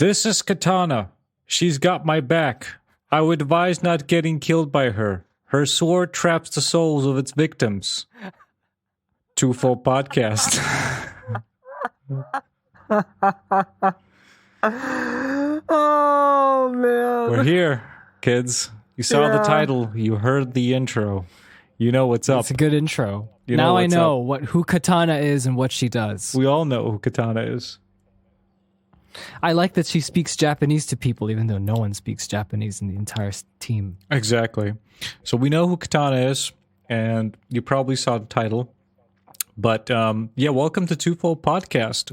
This is Katana. She's got my back. I would advise not getting killed by her. Her sword traps the souls of its victims. Twofold podcast. Oh, man. We're here, kids. You saw the title. You heard the intro. You know what's up. It's a good intro. You now I know up. who Katana is and what she does. We all know who Katana is. I like that she speaks Japanese to people, even though no one speaks Japanese in the entire team. Exactly. So we know who Katana is, and you probably saw the title. But yeah, welcome to Twofold Podcast.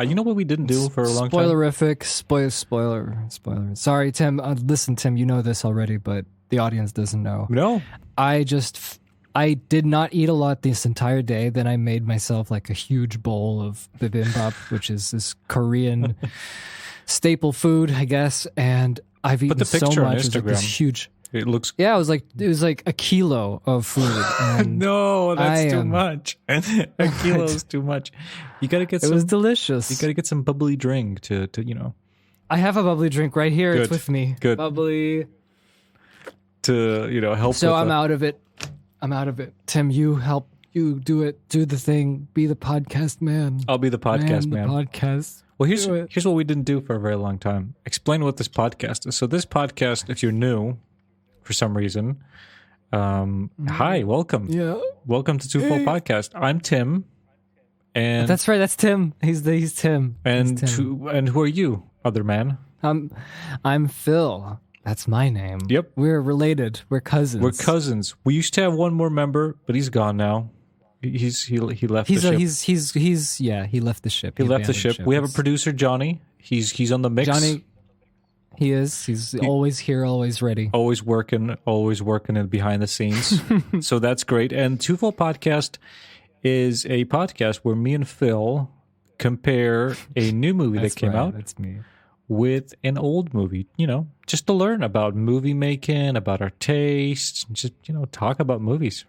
You know what we didn't do for a long time? Spoilerific. Spoiler. Sorry, Tim. Listen, Tim, you know this already, but the audience doesn't know. No. I did not eat a lot this entire day. Then I made myself like a huge bowl of bibimbap, which is this Korean staple food, I guess. And I've eaten so much. On Instagram. It was like this huge. It looks. Yeah, it was like a kilo of food. And no, that's too much. A kilo is too much. You gotta get. It was delicious. You gotta get some bubbly drink to I have a bubbly drink right here. Good. It's with me. Good. Bubbly. To help. So I'm out of it. Tim, you help. You do it. Do the thing. Be the podcast man. I'll be the podcast man. The podcast. Well, here's what we didn't do for a very long time. Explain what this podcast is. So this podcast, if you're new, for some reason, hi, welcome. Yeah. Welcome to Twofold Podcast. I'm Tim. And that's right. That's Tim. He's Tim. And who are you, other man? I'm Phil. That's my name. Yep. We're related. We're cousins. We used to have one more member, but he's gone now. He left the ship. He left the ship. He left the ship. We have a producer, Johnny. He's on the mix. Johnny, he is. He's always here, always ready. Always working in behind the scenes. So that's great. And Twofold Podcast is a podcast where me and Phil compare a new movie that came out. That's me. With an old movie, just to learn about movie making, about our tastes, just, talk about movies.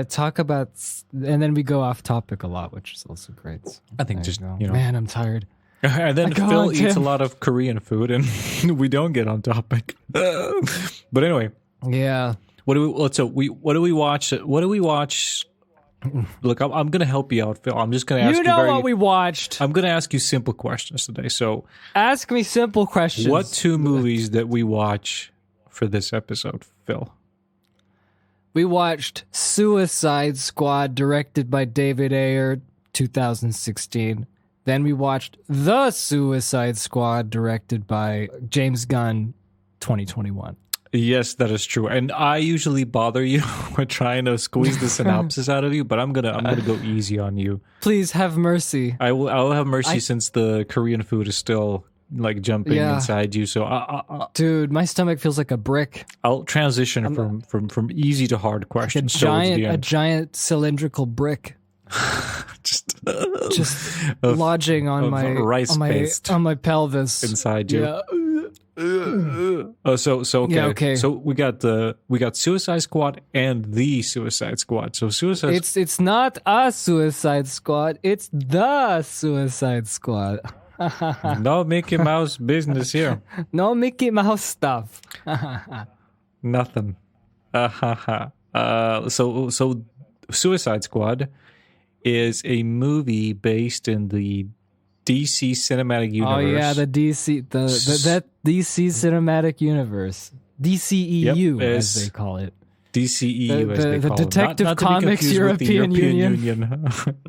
Talk about, and then we go off topic a lot, which is also great. So I think man, I'm tired. And then Phil eats a lot of Korean food and we don't get on topic. But anyway. Yeah. What do we watch? Look, I'm going to help you out, Phil. I'm just going to ask you what we watched. I'm going to ask you simple questions today. So, ask me simple questions. What two movies that we watch for this episode, Phil? We watched Suicide Squad, directed by David Ayer, 2016. Then we watched The Suicide Squad, directed by James Gunn, 2021. Yes, that is true. And I usually bother you with trying to squeeze the synopsis out of you, but I'm gonna go easy on you. Please have mercy. I'll have mercy since the Korean food is still like jumping inside you. So, dude, my stomach feels like a brick. I'll transition from easy to hard questions. A giant cylindrical brick. just lodging on my rice paste on my pelvis inside you. Yeah. So okay. Yeah, okay. So we got Suicide Squad and The Suicide Squad. So it's not a Suicide Squad. It's The Suicide Squad. No Mickey Mouse business here. No Mickey Mouse stuff. Nothing. So Suicide Squad is a movie based in the DC Cinematic Universe. Oh yeah, the DC that DC Cinematic Universe, DCEU as they call it. DCEU as they call it. The Detective Comics European Union.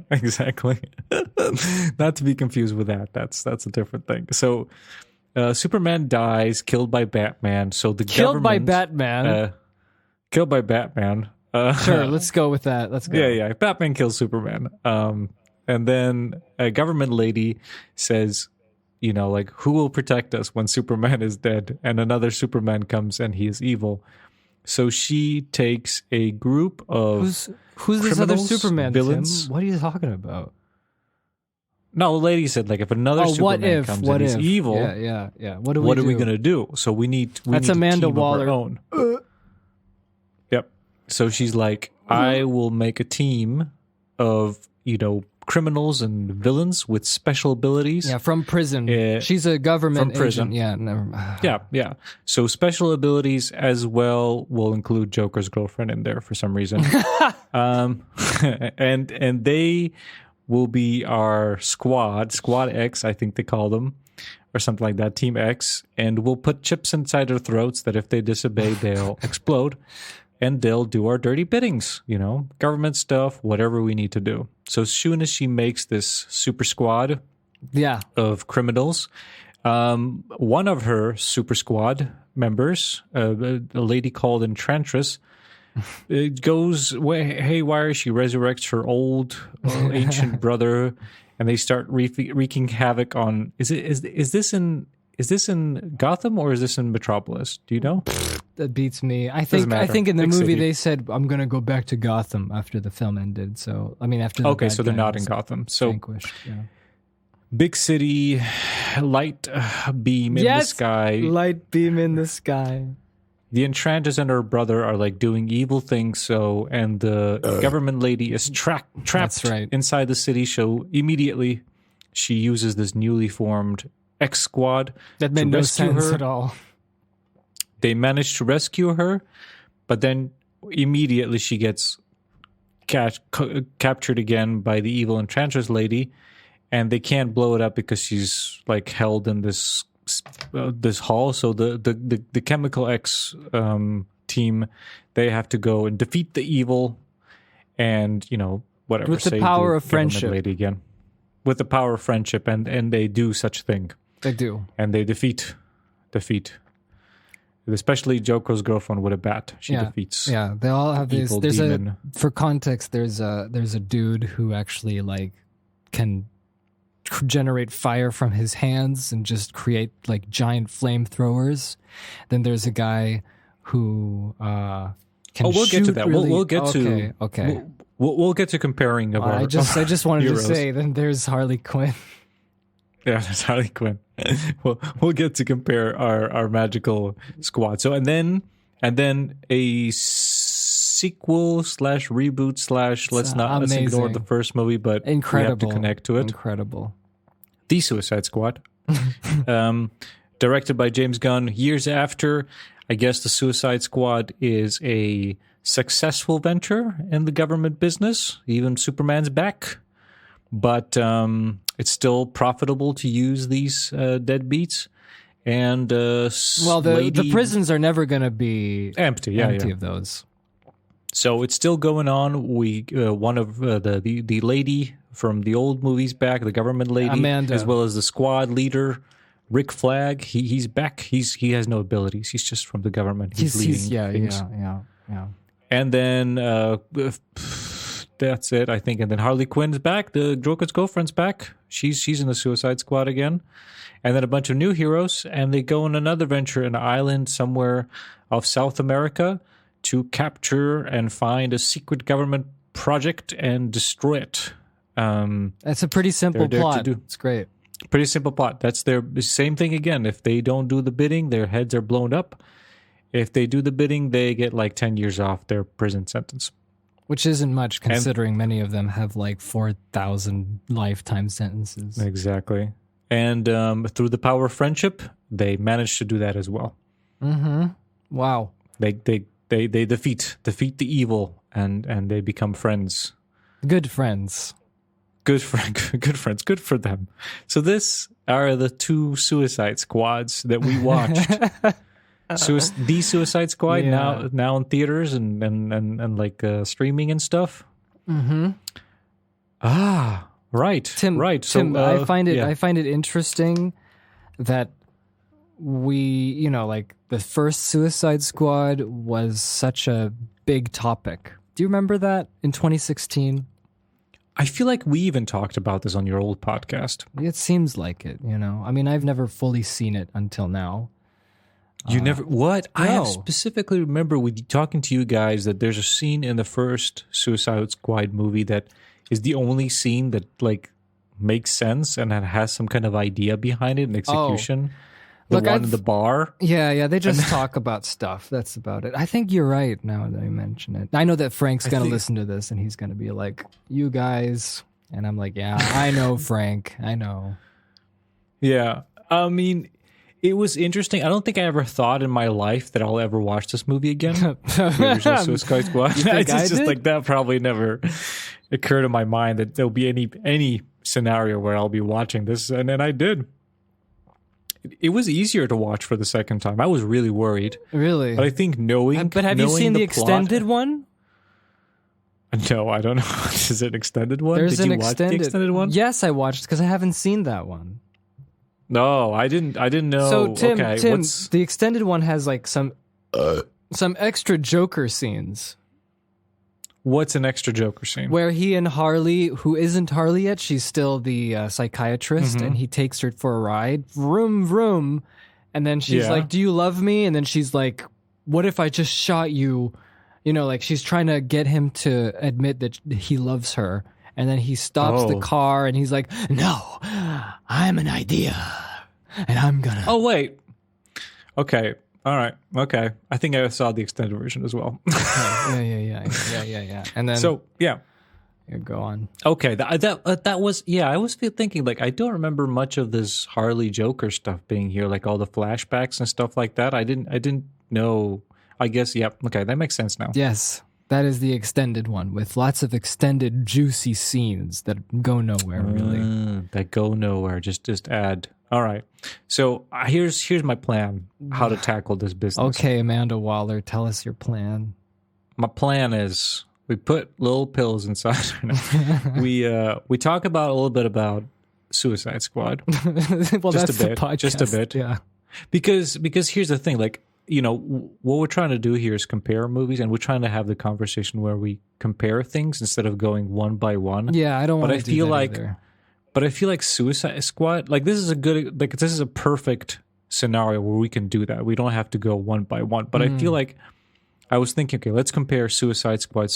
Exactly. Not to be confused with that. That's a different thing. So, Superman dies, killed by Batman. So the killed government by Batman. Killed by Batman. Sure, let's go with that. Let's go. Yeah. Batman kills Superman. And then a government lady says, who will protect us when Superman is dead? And another Superman comes and he is evil. So she takes a group of who's this other Superman? Villains. Tim? What are you talking about? No, the lady said if another Superman comes and he's evil, yeah. What are we gonna do? So we need That's Amanda Waller. Of our own. Yep. So she's like, I will make a team of criminals and villains with special abilities. Yeah, from prison. She's a government from prison. agent. Yeah, never. Yeah. So special abilities as well will include Joker's girlfriend in there for some reason. And they will be our Squad X, I think they call them, or something like that, Team X, and we'll put chips inside their throats that if they disobey, they'll explode, and they'll do our dirty biddings, government stuff, whatever we need to do. So as soon as she makes this super squad of criminals, one of her super squad members, a lady called Enchantress, it goes haywire. She resurrects her old ancient brother, and they start wreaking havoc on. Is this in Gotham or is this in Metropolis? Do you know? That beats me. I think in the movie they said I'm gonna go back to Gotham after the film ended. So after the so they're not in Gotham. So vanquished. Yeah. Big city, light beam in the sky. Light beam in the sky. The Enchantress and her brother are like doing evil things. And the government lady is trapped inside the city. So immediately she uses this newly formed X Squad. That made no sense at all. They manage to rescue her, but then immediately she gets captured again by the evil Enchantress lady, and they can't blow it up because she's like held in this hall. So the Chemical X team, they have to go and defeat the evil, and whatever. With the power of friendship, lady again. With the power of friendship, and they do such thing. They do, and they defeat. Especially Joker's girlfriend with a bat, she defeats. Yeah, they all have these. There's demon. For context, there's a dude who actually like can generate fire from his hands and just create like giant flamethrowers. Then there's a guy who can. We'll get to that. Really, we'll get to. Okay. We'll get to comparing. I just wanted heroes. to say. Then there's Harley Quinn. Yeah, that's Harley Quinn. We'll get to compare our magical squad. So and then a sequel / reboot / let's ignore the first movie, but incredible. We have to connect to it. Incredible. The Suicide Squad, directed by James Gunn. Years after, I guess the Suicide Squad is a successful venture in the government business. Even Superman's back, but it's still profitable to use these deadbeats. And the prisons are never going to be empty of those. So it's still going on. We one of the lady from the old movies back, the government lady, Amanda, as well as the squad leader, Rick Flag. He's back. He has no abilities. He's just from the government. He's leading things. Yeah. And then that's it, I think. And then Harley Quinn's back. The Joker's girlfriend's back. She's in the Suicide Squad again. And then a bunch of new heroes, and they go on another venture, an island somewhere of South America, to capture and find a secret government project and destroy it. That's a pretty simple plot. It's great. Pretty simple plot. That's their same thing again. If they don't do the bidding, their heads are blown up. If they do the bidding, they get like 10 years off their prison sentence. Which isn't much, considering many of them have like 4,000 lifetime sentences. Exactly. And through the power of friendship, they managed to do that as well. Mm-hmm. Wow. They defeat the evil and they become friends. Good friends. Good friends. Good for them. So this are the two Suicide Squads that we watched. The Suicide Squad now in theaters and like streaming and stuff. Mm-hmm. Right. Tim, So I find it interesting that we, like the first Suicide Squad was such a big topic. Do you remember that in 2016? I feel like we even talked about this on your old podcast. It seems like it, I mean, I've never fully seen it until now. You never what? No. I have specifically remember with talking to you guys that there's a scene in the first Suicide Squad movie that is the only scene that like makes sense and that has some kind of idea behind it and execution. The one in the bar. Yeah, they just talk about stuff. That's about it. I think you're right now that I mention it. I know that Frank's going to listen to this and he's going to be like, you guys, And I'm like, yeah, I know, Frank. I know. Yeah. I mean, it was interesting. I don't think I ever thought in my life that I'll ever watch this movie again. The original Suicide Squad. think I It's just did? like that probably never occurred in my mind that there'll be any scenario where I'll be watching this. And then I did. It was easier to watch for the second time. I was really worried. Really? But I think knowing. But have you knowing seen the plot- extended one? No, I don't know. Is it an extended one? There's Did an you watch the extended one? Yes, I watched because I haven't seen that one. No, I didn't know. So Tim, okay, the extended one has like some extra Joker scenes what's an extra Joker scene? where he and Harley, who isn't Harley yet, she's still the psychiatrist, and he takes her for a ride. Vroom vroom, and then she's Yeah. like, "Do you love me?" And then she's like, "What if I just shot you?" You know, like she's trying to get him to admit that he loves her. And then he stops the Oh. car and he's like, "No, I'm an idea. And I'm gonna." Oh, wait. Okay. All right. Okay. I think I saw the extended version as well. Yeah. And then So, yeah. you go on. Okay. That was, yeah, I was thinking, like, I don't remember much of this Harley Joker stuff being here, like all the flashbacks and stuff like that. I didn't know. I guess, yep. Okay. That makes sense now. Yes, that is the extended one with lots of extended juicy scenes that go nowhere really. That go nowhere. Just add. All right. So here's my plan how to tackle this business. Okay, Amanda Waller, tell us your plan. My plan is we put little pills inside. We talk about a little bit about Suicide Squad. Well, Just that's a bit, the podcast. just a bit. Yeah. Because here's the thing, like, you know, what we're trying to do here is compare movies, and we're trying to have the conversation where we compare things instead of going one by one. Yeah, I don't want But to I do feel that like either. But I feel like Suicide Squad, like this is a perfect scenario where we can do that. We don't have to go one by one. But I feel like I was thinking, okay, let's compare Suicide Squad.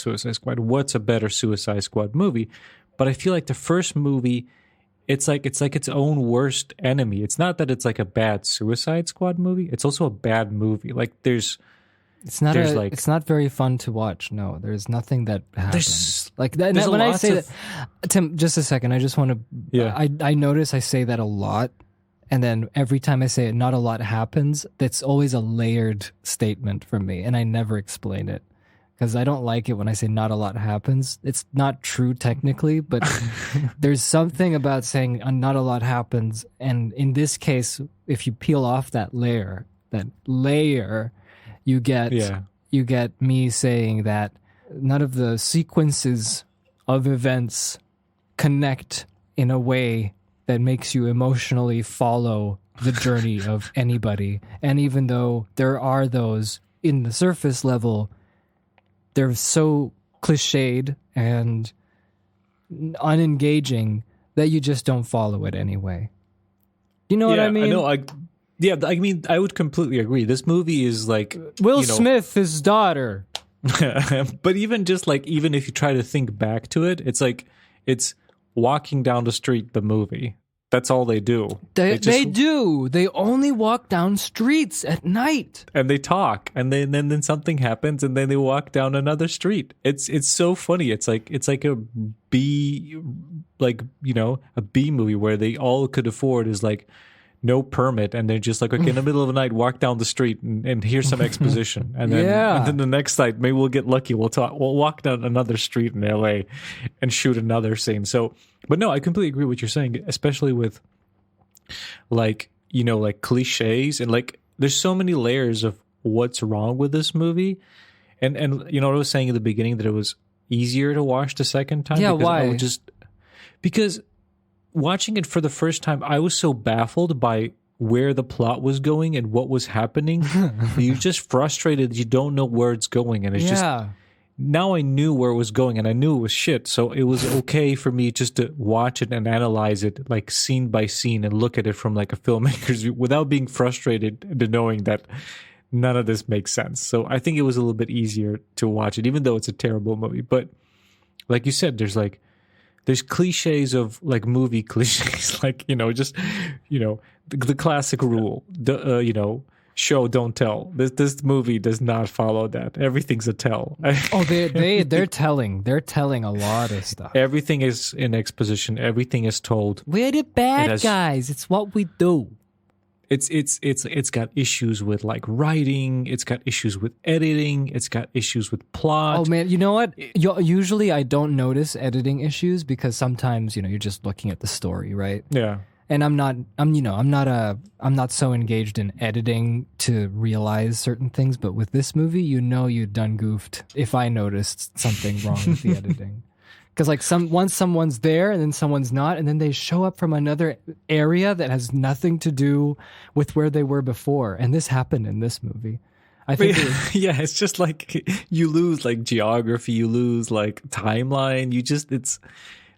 What's a better Suicide Squad movie? But I feel like the first movie, it's like its own worst enemy. It's not that it's like a bad Suicide Squad movie. It's also a bad movie. Like It's not very fun to watch. No, there's nothing that happens like that. there's When I lots say of- that, Tim, just a second. I just want to. Yeah. I notice I say that a lot, and then every time I say it, not a lot happens. That's always a layered statement from me, and I never explain it because I don't like it when I say not a lot happens. It's not true technically, but there's something about saying not a lot happens, and in this case, if you peel off that layer. You get me saying that none of the sequences of events connect in a way that makes you emotionally follow the journey of anybody. And even though there are those in the surface level, they're so cliched and unengaging that you just don't follow it anyway. You know what I mean? I know. I mean, I would completely agree. This movie is like Will Smith, his daughter. but even if you try to think back to it, it's like it's walking down the street. The movie. That's all they do. They do. They only walk down streets at night. And they talk, and then something happens, and then they walk down another street. It's so funny. It's like a B, like, you know, a B movie where they all could afford is like no permit, and they're just like, okay, in the middle of the night, walk down the street and here's some exposition, and then the next night maybe we'll get lucky. We'll walk down another street in LA and shoot another scene. So, but no, I completely agree with what you're saying, especially with like, you know, like cliches, and like there's so many layers of what's wrong with this movie, and you know what I was saying at the beginning, that it was easier to watch the second time. Yeah, because why? Because watching it for the first time, I was so baffled by where the plot was going and what was happening. You're just frustrated. You don't know where it's going. And it's just, now I knew where it was going, and I knew it was shit. So it was okay for me just to watch it and analyze it like scene by scene and look at it from like a filmmaker's view without being frustrated into knowing that none of this makes sense. So I think it was a little bit easier to watch it, even though it's a terrible movie. But like you said, there's cliches of like movie cliches, like, you know, just, you know, the classic rule, you know, show don't tell. This movie does not follow that. Everything's a tell. Oh, they're telling a lot of stuff. Everything is in exposition. Everything is told. We're the bad guys. It's what we do. It's got issues with like writing. It's got issues with editing. It's got issues with plot. Oh man, you know what? Usually I don't notice editing issues because sometimes you're just looking at the story, right? Yeah. And I'm not so engaged in editing to realize certain things. But with this movie, you've done goofed if I noticed something wrong with the editing. Because like once someone's there and then someone's not, and then they show up from another area that has nothing to do with where they were before. And this happened in this movie. I think it's just like you lose like geography, you lose like timeline.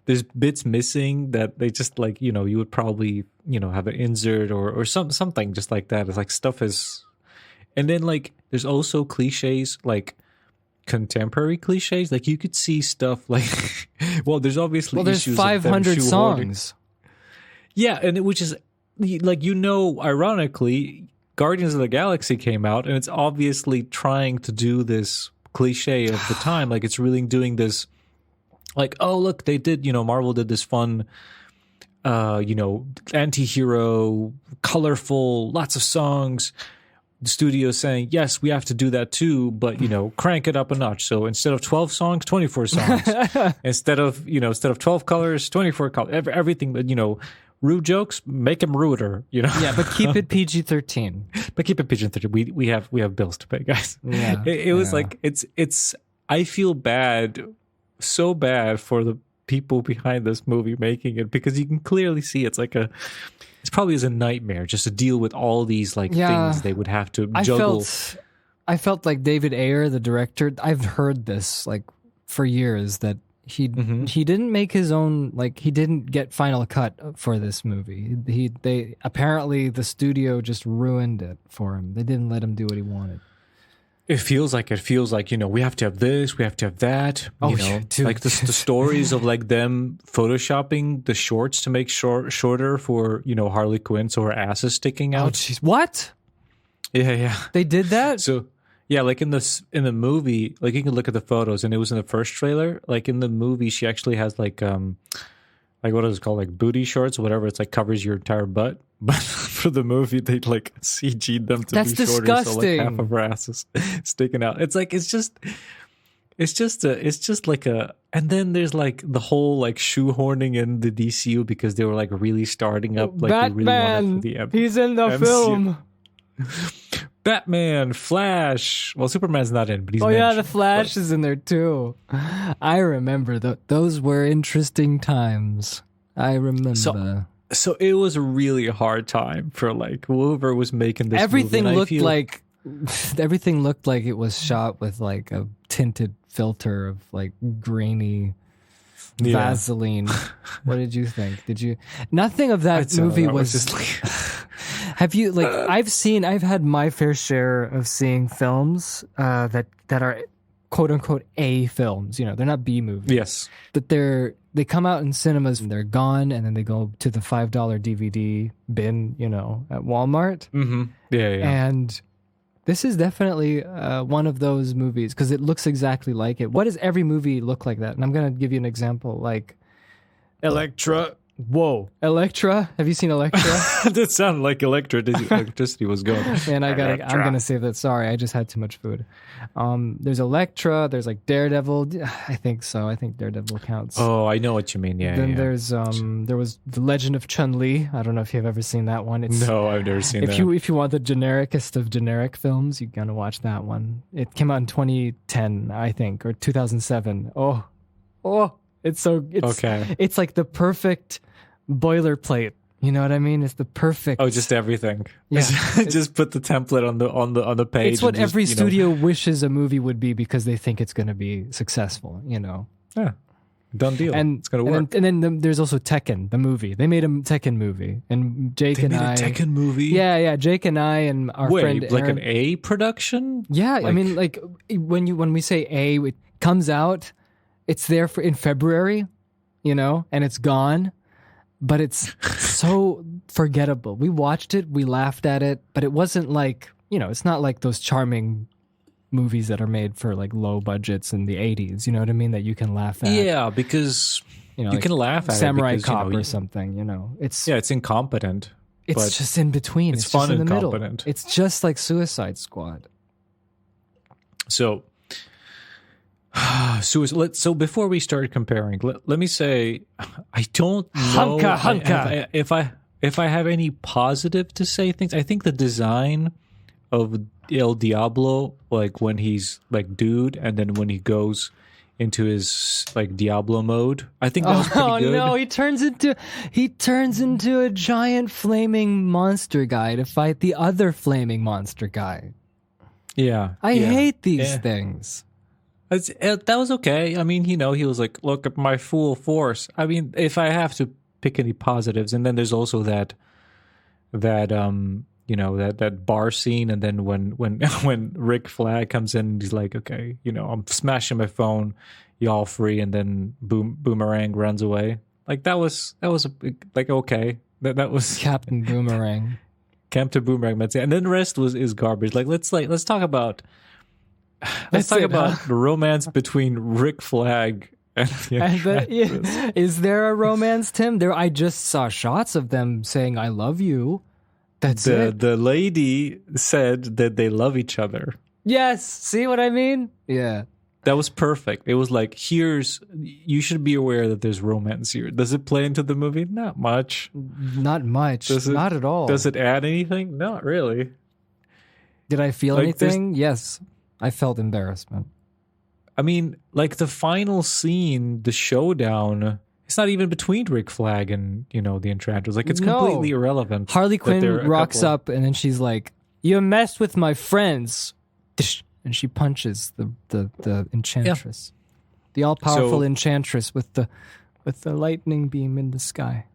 There's bits missing that they just like, you would probably, have an insert or something just like that. It's like stuff is, and then like there's also cliches, like contemporary cliches. Like you could see stuff like, there's obviously there's issues 500 songs. Yeah, and which is like, ironically, Guardians of the Galaxy came out and it's obviously trying to do this cliche of the time. Like it's really doing this. Like, oh, look, they did, Marvel did this fun, anti-hero, colorful, lots of songs. The studio saying, yes, we have to do that too, but, crank it up a notch. So instead of 12 songs, 24 songs. instead of 12 colors, 24 colors. Everything, but, rude jokes, make them ruder, Yeah, but keep it PG-13. But keep it PG-13. We have bills to pay, guys. Yeah. It was like, I feel bad, so bad for the people behind this movie making it, because you can clearly see it's probably is a nightmare just to deal with all these like things they would have to juggle. I felt like David Ayer, the director, I've heard this like for years that he didn't make his own, like he didn't get final cut for this movie. They apparently the studio just ruined it for him. They didn't let him do what he wanted. It feels like we have to have this, we have to have that. Dude. Like the stories of like them photoshopping the shorts to make shorter for Harley Quinn, so her ass is sticking out. Oh, jeez, what? Yeah. They did that? So yeah, like in the movie, like you can look at the photos, and it was in the first trailer. Like in the movie, she actually has like what is it called, like booty shorts or whatever. It's like covers your entire butt. But for the movie, they like CG'd them to That's be shorter, disgusting. so like half of her ass is sticking out. It's like it's just like a. And then there's like the whole like shoehorning in the DCU because they were like really starting up like Batman, they really wanted for the he's in the MCU. film. Batman, Flash. Well, Superman's not in, but he's. Oh mentioned, yeah, the Flash is in there too. I remember those were interesting times. I remember. So it was a really hard time for like whoever was making this. Everything movie. Everything looked like it was shot with like a tinted filter of like grainy Vaseline. What did you think? Nothing of that movie was just like. Have you like I've had my fair share of seeing films that are quote unquote A films. They're not B movies. Yes. But they come out in cinemas and they're gone, and then they go to the $5 DVD bin, at Walmart. Mm-hmm. Yeah. And this is definitely one of those movies because it looks exactly like it. What does every movie look like that? And I'm going to give you an example, like Electra. Whoa, Electra! Have you seen Electra? That sounded like electricity was going. And I'm gonna save that. Sorry, I just had too much food. There's Electra. There's like Daredevil. I think so. I think Daredevil counts. Oh, I know what you mean. Yeah. Then there's there was The Legend of Chun-Li. I don't know if you've ever seen that one. No, I've never seen that. If you want the genericest of generic films, you're gonna watch that one. It came out in 2010, I think, or 2007. Oh. It's okay. It's like the perfect boilerplate. You know what I mean? It's the perfect. Oh, just everything. Yeah, just put the template on the page. It's what every studio wishes a movie would be because they think it's going to be successful. Yeah, done deal. And it's going to work. And then there's also Tekken, the movie. They made a Tekken movie, and Jake they and made I. A Tekken movie. Yeah. Jake and I and our friend like Aaron, an A production. Yeah, I mean, like when we say A, it comes out. It's there in February, and it's gone, but it's so forgettable. We watched it, we laughed at it, but it wasn't like it's not like those charming movies that are made for like low budgets in the 80s, you know what I mean, that you can laugh at. Yeah, because you like can laugh at Samurai it because, Cop or something, it's it's incompetent. it's but just in between. it's It's fun just in the and middle. competent. It's just like Suicide Squad. So so before we start comparing, let me say I don't know Hunka. if I have any positive to say things. I think the design of El Diablo, like when he's like dude, and then when he goes into his like Diablo mode, I think that was pretty good. Oh no, he turns into a giant flaming monster guy to fight the other flaming monster guy. Yeah, I hate these things. That was okay. I mean, he was like, look at my full force. I mean, if I have to pick any positives, and then there's also that bar scene, and then when Rick Flag comes in, he's like, okay, I'm smashing my phone, y'all free, and then Boomerang runs away. Like that was like okay. That was Captain Boomerang. Captain Boomerang, and then the rest is garbage. Like let's talk about the romance between Rick Flag and the Is there a romance, Tim? I just saw shots of them saying "I love you." That's it. The lady said that they love each other. Yes. See what I mean? Yeah. That was perfect. It was like, you should be aware that there's romance here. Does it play into the movie? Not much. Not much. Not at all. Does it add anything? Not really. Did I feel anything? Yes. I felt embarrassment. I mean, like the final scene, the showdown, it's not even between Rick Flag and, the Enchanters. Like, it's completely irrelevant. Harley Quinn rocks up and then she's like, "You messed with my friends." And she punches the Enchantress. The all-powerful Enchantress with the lightning beam in the sky.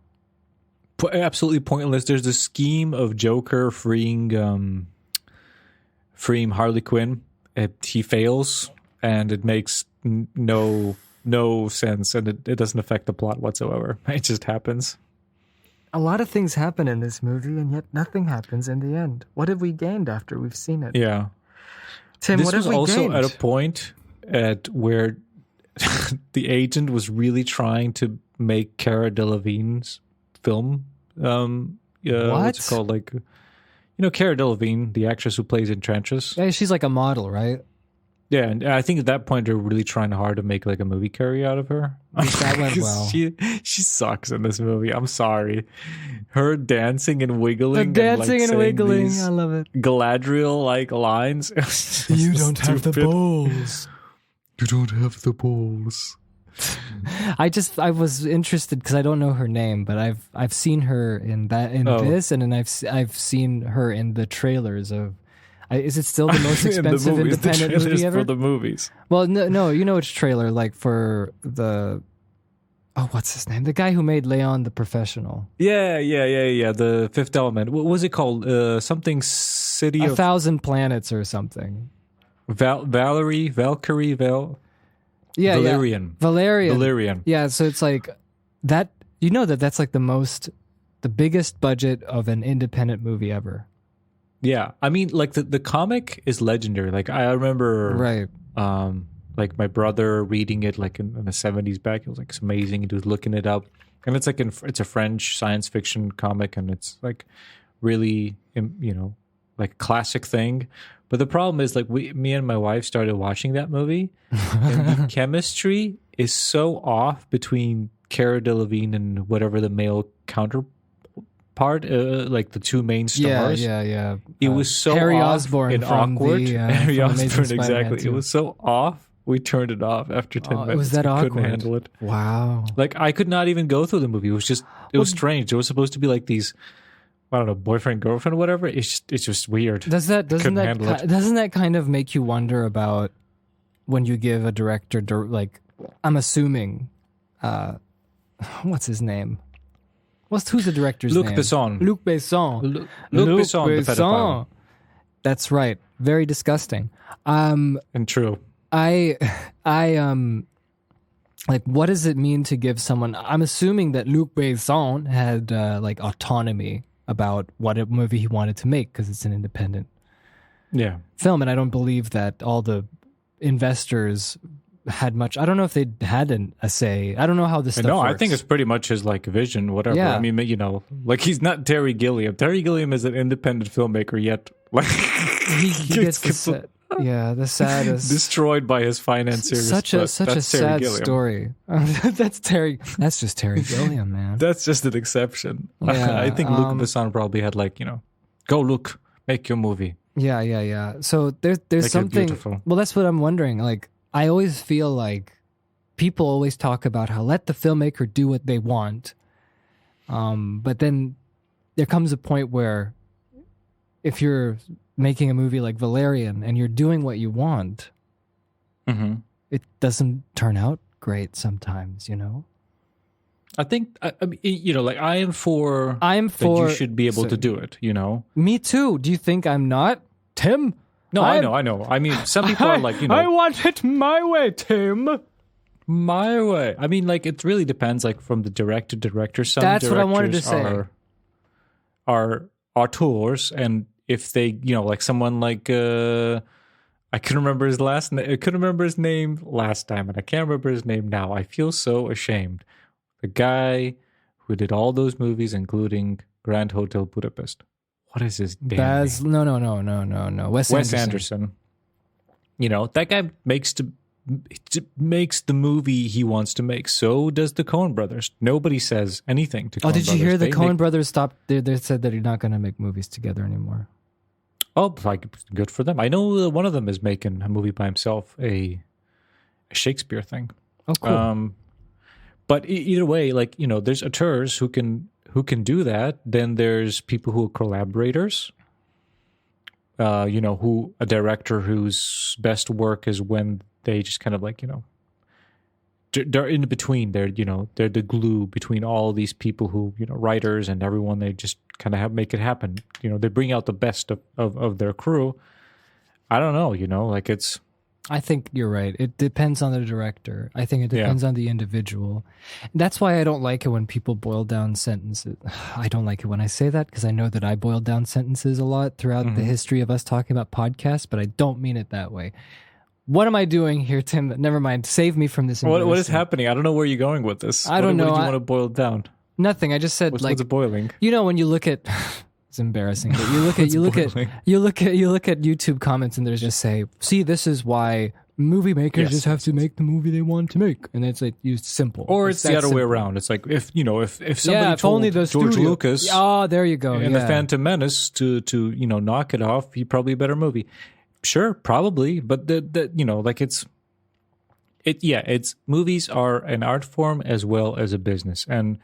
Absolutely pointless. There's the scheme of Joker freeing Harley Quinn. He fails, and it makes no sense, and it doesn't affect the plot whatsoever. It just happens. A lot of things happen in this movie, and yet nothing happens in the end. What have we gained after we've seen it? Yeah. Tim, this what have was we also gained? at a point where the agent was really trying to make Cara Delevingne's film. What's it called? Like, Cara Delevingne, the actress who plays Enchantress. Yeah, she's like a model, right? Yeah, and I think at that point they're really trying hard to make like a movie career out of her. That went well. She sucks in this movie. I'm sorry. Her dancing and wiggling. Wiggling. I love it. Galadriel like lines. You don't have the balls. You don't have the balls. I was interested because I don't know her name, but I've seen her in this, and then I've seen her in the trailers of. Is it still the most expensive independent movie ever? For the movies. Well, no, which trailer, like for the. Oh, what's his name? The guy who made Leon the Professional. Yeah. The Fifth Element. What was it called? Something City of 1,000 Planets or something. Valerian. Valerian. Yeah, so it's like that. That's like the biggest budget of an independent movie ever. Yeah, I mean, like the comic is legendary. Like I remember, right? Like my brother reading it like in the 70s back. It was like it's amazing. He was looking it up, and it's like it's a French science fiction comic, and it's like really like a classic thing. But the problem is like me and my wife started watching that movie, and the chemistry is so off between Cara Delevingne and whatever the male counterpart, like the two main stars. Yeah. It was so Harry off Osborn and from awkward. Harry from Osborn, Amazing Spider-Man exactly. 2. It was so off. We turned it off after 10 minutes. It was that we awkward. Couldn't handle it. Wow. Like I could not even go through the movie. It was strange. There was supposed to be like these, I don't know, boyfriend, girlfriend, or whatever. It's just weird. Doesn't that kind of make you wonder about when you give a director, like, I'm assuming, what's his name? Who's the director's name? Luc Besson. Luc Besson. Luc Besson. The pedophile. That's right. Very disgusting. And true. Like, what does it mean to give someone? I'm assuming that Luc Besson had like autonomy about what movie he wanted to make because it's an independent Yeah. film, and I don't believe that all the investors had much. I don't know if they had a say. I don't know how this stuff No, works. I think it's pretty much his like vision, whatever. Yeah. I mean, you know, like he's not Terry Gilliam. Terry Gilliam is an independent filmmaker, yet like he gets the saddest, destroyed by his financiers. Such a sad Gilliam. story. That's Terry. That's just Terry Gilliam, man. That's just an exception. Yeah, I think Luc Besson probably had like, you know, go Luc, make your movie. Yeah. So there's Make it something. beautiful. Well, that's what I'm wondering. Like, I always feel like people always talk about how let the filmmaker do what they want. But then there comes a point where if you're making a movie like Valerian and you're doing what you want, it doesn't turn out great sometimes, you know? I think, I mean, you know, like I am for that you should be able to do it, you know? Me too. Do you think I'm not? Tim? No, I know. I mean, some people are like, you know. I want it my way, Tim. My way. I mean, like, it really depends, like, from the director to director. Some That's what I wanted to say. Are auteurs, and if they, you know, like someone like, I couldn't remember his last name. I couldn't remember his name last time, and I can't remember his name now. I feel so ashamed. The guy who did all those movies, including Grand Hotel Budapest. What is his name? No. Wes Anderson. You know, that guy makes the movie he wants to make. So does the Coen brothers. Nobody says anything to Coen brothers. Did you hear the Coen brothers stopped? They said that they're not going to make movies together anymore. Oh, like, good for them. I know one of them is making a movie by himself, a Shakespeare thing. Oh, cool. But either way, like, you know, there's auteurs who can do that. Then there's people who are collaborators. You know, who a director whose best work is when they just kind of like, you know, they're in between. They're, you know, they're the glue between all these people who, you know, writers and everyone. They just kind of make it happen. You know, they bring out the best of their crew. I don't know, you know, like it's. I think you're right. It depends on the director. I think it depends on the individual. That's why I don't like it when people boil down sentences. I don't like it when I say that because I know that I boil down sentences a lot throughout the history of us talking about podcasts, but I don't mean it that way. What am I doing here, Tim? Never mind. Save me from this. What is happening? I don't know where you're going with this. I don't know. What did you want to boil down? Nothing. I just said what's boiling? You know, when you look at it's embarrassing, but you look at you look at YouTube comments and there's just say, see, this is why movie makers just have to make the movie they want to make, and it's like used simple. Or it's the other way around. It's like if somebody if told only the George studio. Lucas, there you go, and the Phantom Menace to you know knock it off, he probably a better movie. Sure, probably, but the you know like it's movies are an art form as well as a business, and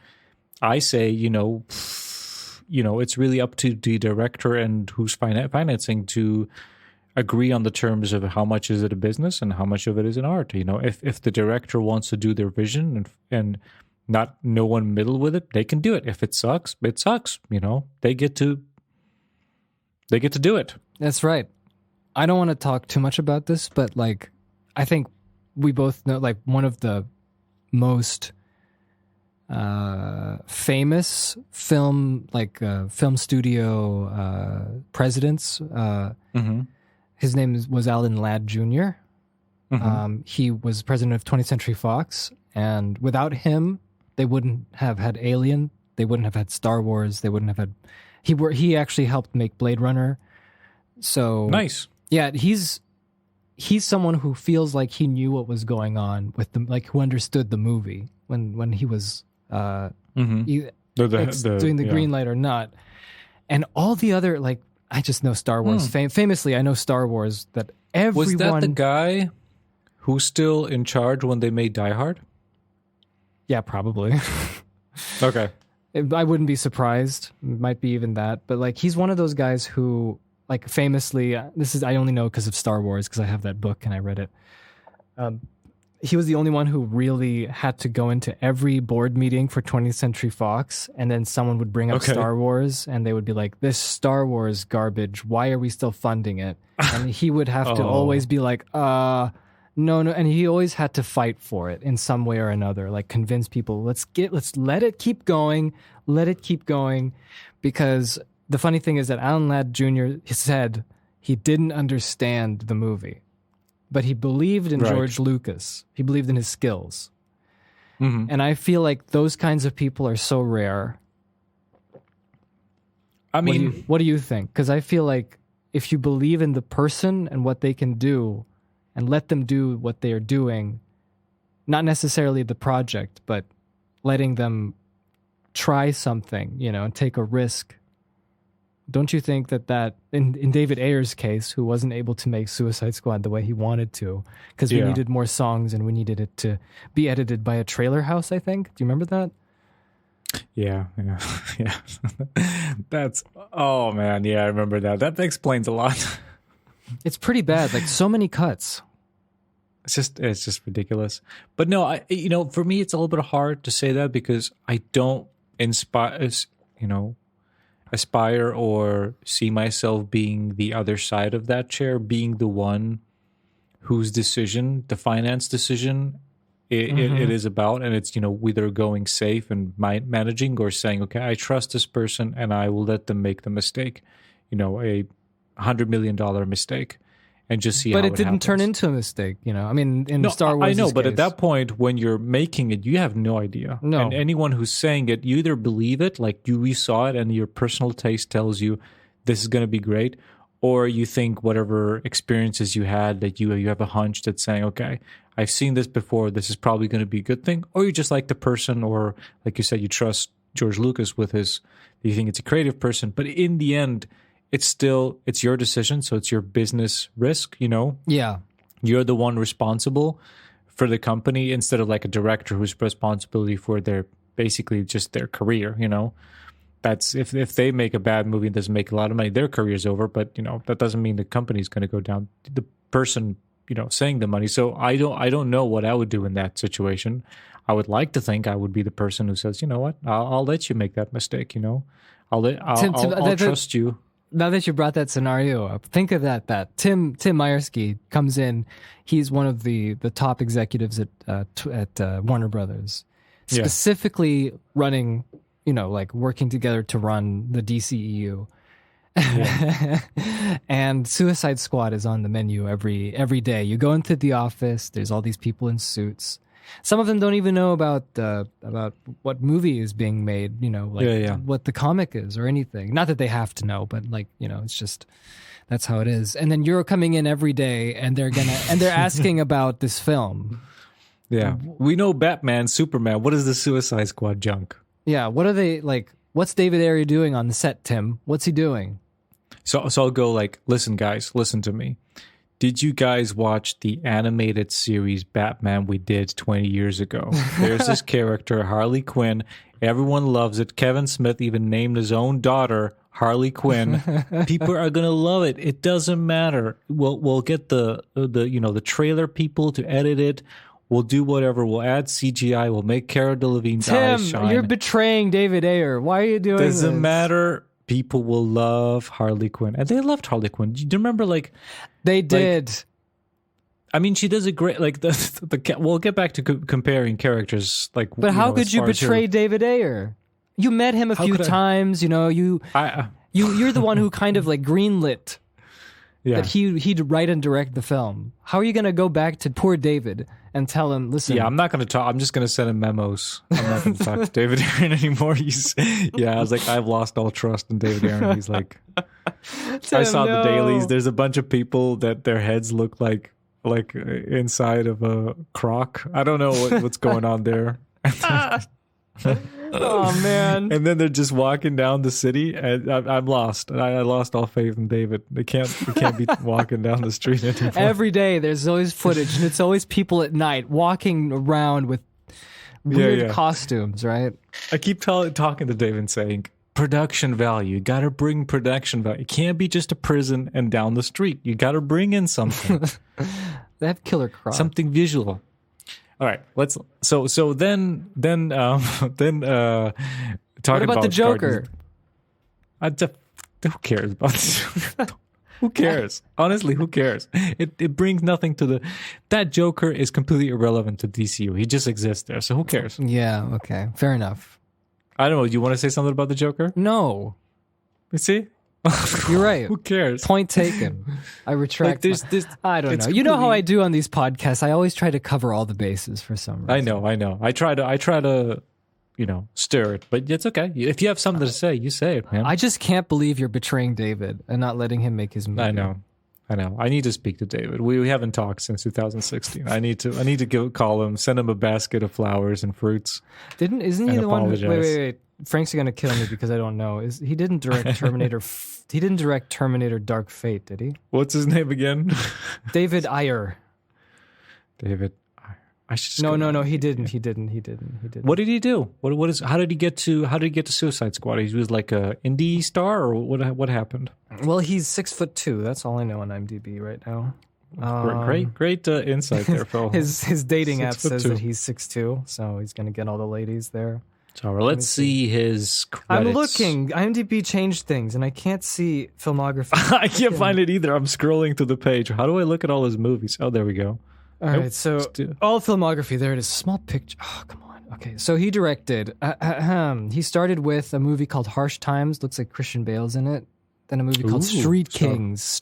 I say you know it's really up to the director and who's financing to agree on the terms of how much is it a business and how much of it is an art. You know, if the director wants to do their vision and not no one middle with it, they can do it. If it sucks, it sucks. You know, they get to do it. That's right. I don't want to talk too much about this, but like, I think we both know, like, one of the most famous film studio presidents. His name was Alan Ladd Jr. He was president of 20th Century Fox, and without him, they wouldn't have had Alien. They wouldn't have had Star Wars. They wouldn't have had. He actually helped make Blade Runner. So nice. Yeah, he's someone who feels like he knew what was going on with them, like who understood the movie when he was doing the green light or not, and all the other like. I just know Star Wars. Famously, I know Star Wars. That everyone was that the guy who's still in charge when they made Die Hard? Yeah, probably. Okay, I wouldn't be surprised. It might be even that, but like he's one of those guys who, like, famously, I only know because of Star Wars because I have that book and I read it. He was the only one who really had to go into every board meeting for 20th Century Fox, and then someone would bring up Star Wars, and they would be like, this Star Wars garbage, why are we still funding it? And he would have to always be like, no, and he always had to fight for it in some way or another, like convince people, let's let it keep going, because the funny thing is that Alan Ladd Jr. said he didn't understand the movie, but he believed in George Lucas. He believed in his skills. Mm-hmm. And I feel like those kinds of people are so rare. I mean, what do you think? Because I feel like if you believe in the person and what they can do and let them do what they are doing, not necessarily the project, but letting them try something, and take a risk. Don't you think that in David Ayer's case, who wasn't able to make Suicide Squad the way he wanted to, because we needed more songs and we needed it to be edited by a trailer house, I think. Do you remember that? Yeah. Oh man, yeah, I remember that. That explains a lot. It's pretty bad, like so many cuts. It's just ridiculous. But no, for me, it's a little bit hard to say that because I don't aspire or see myself being the other side of that chair, being the one whose decision, the finance decision, it is about, and it's whether going safe and managing or saying, okay, I trust this person and I will let them make the mistake, a $100 million mistake. And just see but how it didn't happens. Turn into a mistake, I mean, in Star Wars. I know, but case. at that point, when you're making it, you have no idea. No. And anyone who's saying it, you either believe it, like we saw it, and your personal taste tells you this is going to be great, or you think whatever experiences you had that you have a hunch that's saying, okay, I've seen this before, this is probably going to be a good thing, or you just like the person, or like you said, you trust George Lucas with you think it's a creative person, but in the end, it's your decision, so it's your business risk, Yeah. You're the one responsible for the company instead of like a director who's responsibility for basically just their career, That's if they make a bad movie and doesn't make a lot of money, their career's over, but that doesn't mean the company's going to go down. The person, saying the money. So I don't know what I would do in that situation. I would like to think I would be the person who says, you know what, I'll let you make that mistake, I'll trust you. Now that you brought that scenario up, think of that Tim Myersky comes in. He's one of the top executives at Warner Brothers, specifically running, like working together to run the DCEU. Yeah. And Suicide Squad is on the menu every day. You go into the office. There's all these people in suits. Some of them don't even know about what movie is being made, what the comic is or anything. Not that they have to know, but it's just that's how it is. And then you're coming in every day, and they're asking about this film. Yeah, we know Batman, Superman. What is the Suicide Squad junk? Yeah, what are they like? What's David Ayer doing on the set, Tim? What's he doing? So I'll go like, listen, guys, listen to me. Did you guys watch the animated series Batman we did 20 years ago? There's this character, Harley Quinn. Everyone loves it. Kevin Smith even named his own daughter Harley Quinn. People are gonna love it. It doesn't matter. We'll get the trailer people to edit it. We'll do whatever. We'll add CGI. We'll make Cara Delevingne's eyes shine. Tim, you're betraying David Ayer. Why are you doing this? Doesn't matter. People will love Harley Quinn. And they loved Harley Quinn. Do you remember, like... They did. I mean, she does a great... Like, we'll get back to comparing characters. Like, but how could you betray David Ayer? You met him a few times, you're the one who kind of, like, greenlit that he'd write and direct the film. How are you going to go back to poor David and tell him, listen... Yeah, I'm not going to talk. I'm just going to send him memos. I'm not going to talk to David Ayer anymore. I was like, I've lost all trust in David Ayer. He's like... I saw the dailies. There's a bunch of people that their heads look like inside of a croc. I don't know what's going on there. Oh man! And then they're just walking down the city, and I'm lost. I lost all faith in David. They can't be walking down the street anymore. Every day there's always footage, and it's always people at night walking around with weird costumes. Right? I keep talking to David and saying, production value. You got to bring production value. It can't be just a prison and down the street. You got to bring in something. They have killer crocs. Something visual. All right, let's. So then talking about the Joker. Who cares about the Joker? Who cares? Honestly, who cares? It brings nothing to that Joker is completely irrelevant to DCU. He just exists there, so who cares? Yeah. Okay. Fair enough. I don't know. Do you want to say something about the Joker? No. See? You're right. Who cares? Point taken. I retract. There's I don't know. You know how I do on these podcasts. I always try to cover all the bases for some reason. I know. I try to, stir it, but it's okay. If you have something to say, you say it, man. I just can't believe you're betraying David and not letting him make his movie. I know. I need to speak to David. We haven't talked since 2016. I need to call him, send him a basket of flowers and fruits. Isn't he the one? Wait. Frank's gonna kill me because I don't know. He didn't direct Terminator? He didn't direct Terminator: Dark Fate, did he? What's his name again? David Ayer. David. I should No. He didn't. What did he do? How did he get to Suicide Squad? He was like a indie star, or what happened? Well, he's 6'2". That's all I know on IMDb right now. Great insight there, Phil. his dating app says that he's 6'2", so he's gonna get all the ladies there. So let's see his credits. I'm looking. IMDb changed things, and I can't see filmography. I can't find it either. I'm scrolling to the page. How do I look at all his movies? Oh, there we go. All right, so all filmography. There it is. Small picture. Oh, come on. Okay, so he directed. He started with a movie called Harsh Times. Looks like Christian Bale's in it. Then a movie called Street Kings.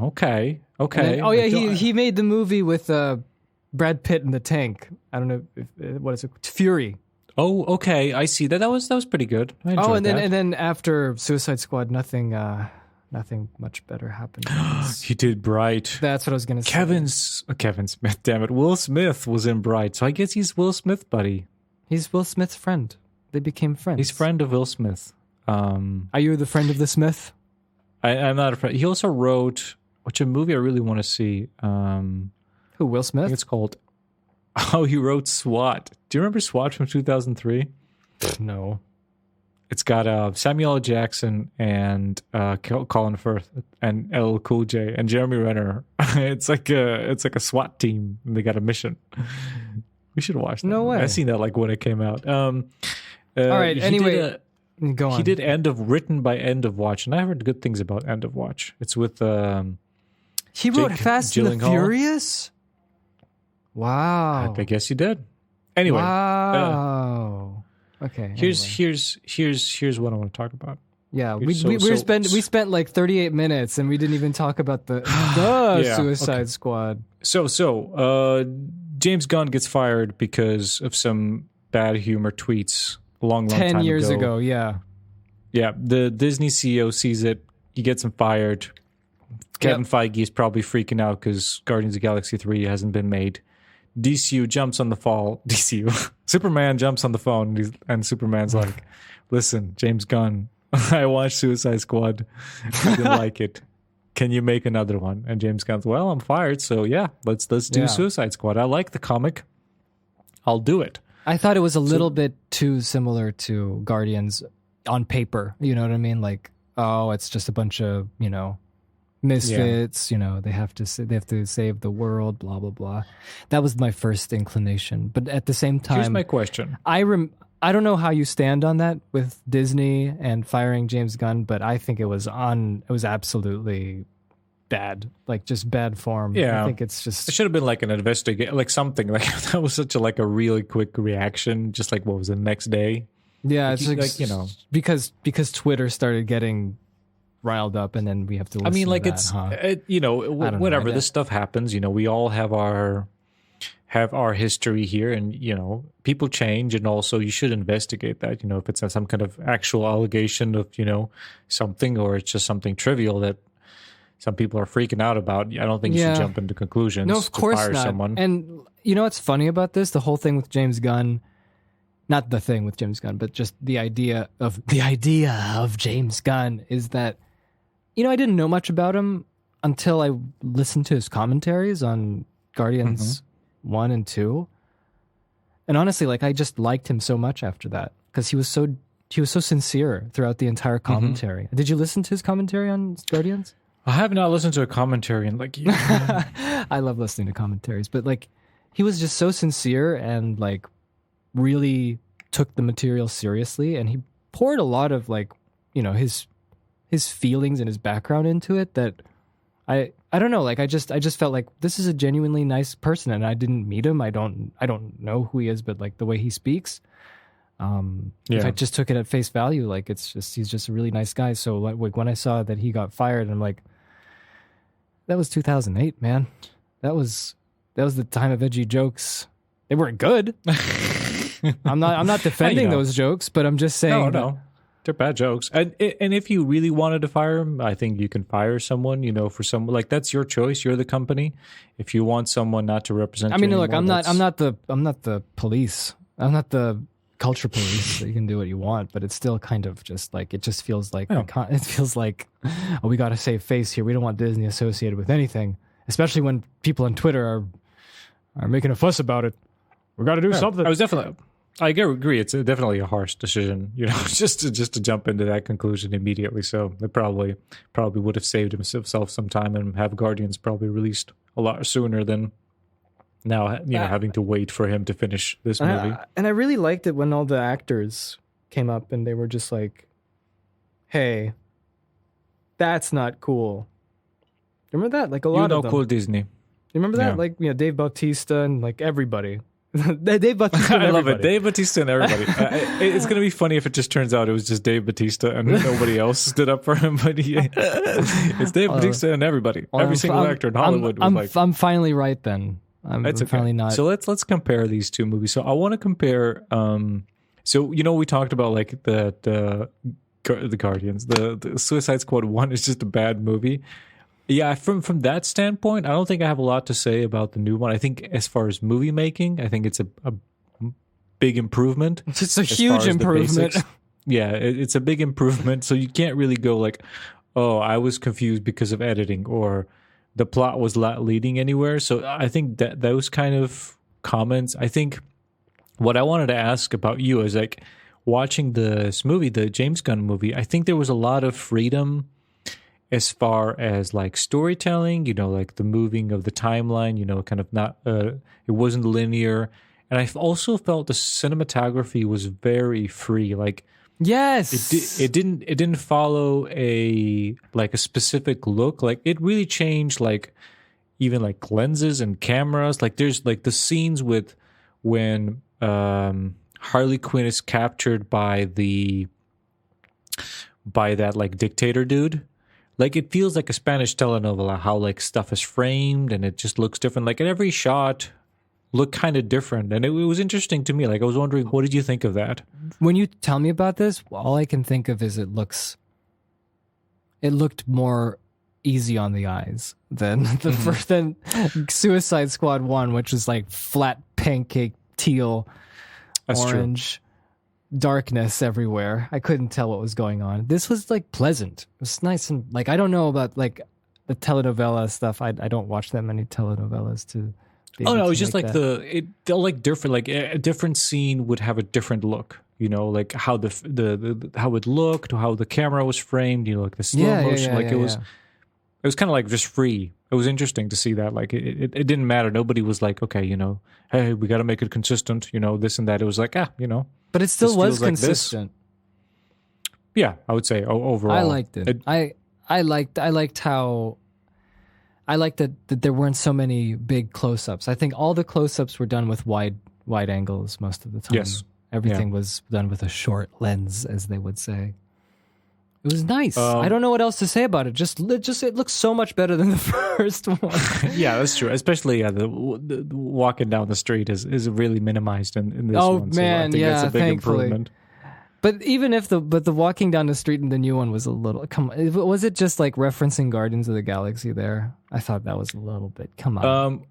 Okay. Then, he made the movie with Brad Pitt in the tank. I don't know what is it? Fury. Oh, okay. I see that. That was pretty good. I enjoyed that. And then after Suicide Squad, nothing much better happened. He did Bright. That's what I was gonna say. Kevin Smith. Damn it, Will Smith was in Bright, so I guess he's Will Smith, buddy. He's Will Smith's friend. They became friends. He's friend of Will Smith. Are you the friend of the Smith? I'm not a friend. He also wrote a movie I really want to see. Who? Will Smith? I think it's called. Oh, he wrote SWAT. Do you remember SWAT from 2003? No. It's got Samuel L. Jackson and Colin Firth and LL Cool J and Jeremy Renner. It's like a SWAT team, and they got a mission. We should watch that. No way. I seen that like when it came out. All right. Anyway, go on. He did written by End of Watch, and I heard good things about End of Watch. It's with he wrote Fast and the Furious. Wow. I guess he did. Anyway. Wow. Okay. Here's what I want to talk about. Yeah, we spent like 38 minutes and we didn't even talk about the Suicide Squad. So James Gunn gets fired because of some bad humor tweets a long 10 years ago. Yeah. Yeah, the Disney CEO sees it. He gets him fired. Kevin Feige is probably freaking out because Guardians of the Galaxy 3 hasn't been made. DCU jumps on the fall. DCU. Superman jumps on the phone and Superman's like, listen, James Gunn, I watched Suicide Squad. I didn't like it. Can you make another one? And James Gunn's, well, I'm fired. So yeah, let's do Suicide Squad. I like the comic. I'll do it. I thought it was a little bit too similar to Guardians on paper. You know what I mean? Like, oh, it's just a bunch of, misfits, they have to save the world, blah blah blah. That was my first inclination, but at the same time, here's my question. I don't know how you stand on that with Disney and firing James Gunn, but I think it was absolutely bad, like just bad form. Yeah, I think it should have been like an investigate, like something like that was such a really quick reaction. Just like what was the next day? Yeah, it's because Twitter started getting riled up, and then we have to listen to that, whatever. This stuff happens. We all have our history here, and people change, and also you should investigate that. If it's some kind of actual allegation of something, or it's just something trivial that some people are freaking out about. I don't think you should jump into conclusions. No, of course fire not. Someone. And what's funny about this? The whole thing with James Gunn. Not the thing with James Gunn, but just the idea of James Gunn is that, I didn't know much about him until I listened to his commentaries on Guardians 1 and 2. And honestly, I just liked him so much after that because he was so sincere throughout the entire commentary. Did you listen to his commentary on Guardians? I have not listened to a commentary in I love listening to commentaries, but he was just so sincere and really took the material seriously, and he poured a lot of his feelings and his background into it that I don't know, I just felt like this is a genuinely nice person, and I didn't meet him. I don't know who he is, but the way he speaks, If I just took it at face value, like he's just a really nice guy. So like when I saw that he got fired, I'm like, that was 2008, man. That was the time of edgy jokes. They weren't good. I'm not defending those jokes, but I'm just saying. No. They're bad jokes. And if you really wanted to fire him, I think you can fire someone, for someone like that's your choice. You're the company. If you want someone not to represent you look, anymore, I'm not the police. I'm not the culture police. You can do what you want, but it's still kind of just like, it just feels like, it feels like, we got to save face here. We don't want Disney associated with anything, especially when people on Twitter are making a fuss about it. We got to do something. I agree. It's definitely a harsh decision, just to jump into that conclusion immediately. So it probably would have saved himself some time and have Guardians probably released a lot sooner than now, having to wait for him to finish this movie. And I really liked it when all the actors came up and they were just like, "Hey, that's not cool." Remember that? Like a lot of them. Cool Disney. You remember that? Like Dave Bautista and like everybody. Dave Bautista and I love it. Dave Bautista and everybody. It's going to be funny if it just turns out it was just Dave Bautista and nobody else stood up for him. But it's Dave Bautista and everybody. Every single actor in Hollywood I'm finally right then. I'm finally not. So let's compare these two movies. So I want to compare. So we talked about like the Guardians. The Suicide Squad 1 is just a bad movie. Yeah, from that standpoint, I don't think I have a lot to say about the new one. I think as far as movie making, I think it's a big improvement. It's a huge improvement. Yeah, it's a big improvement. So you can't really go like, oh, I was confused because of editing or the plot was not leading anywhere. So I think that those kind of comments, I think what I wanted to ask about you is like watching this movie, the James Gunn movie, I think there was a lot of freedom as far as like storytelling, like the moving of the timeline, kind of not, it wasn't linear. And I also felt the cinematography was very free. Like, yes, it didn't follow a specific look. Like it really changed, like even like lenses and cameras. Like there's like the scenes with when Harley Quinn is captured by that like dictator dude. Like it feels like a Spanish telenovela, how like stuff is framed and it just looks different. Like every shot looked kind of different. And it was interesting to me. Like I was wondering, what did you think of that? When you tell me about this, all I can think of is it looked more easy on the eyes than the first, than Suicide Squad 1, which is like flat pancake teal, That's orange. True. Darkness everywhere. I couldn't tell what was going on. This was like pleasant. It was nice and like I don't know about like the telenovela stuff. I don't watch that many telenovelas to. Oh no, it's just like they're like different. Like a different scene would have a different look. Like how the how it looked, how the camera was framed. Like the slow motion. It was kind of like just free. It was interesting to see that. Like it didn't matter. Nobody was like, okay, hey, we got to make it consistent. This and that. It was like But it still was consistent. Like yeah, I would say overall, I liked it. I liked that there weren't so many big close-ups. I think all the close-ups were done with wide angles most of the time. Yes, everything was done with a short lens, as they would say. It was nice. I don't know what else to say about it. It looks so much better than the first one. Yeah, that's true. Especially the walking down the street is really minimized in this one. Oh man, so I think that's a big improvement. But even if the walking down the street in the new one was a little, was it just like referencing Guardians of the Galaxy there? I thought that was a little bit. Come on,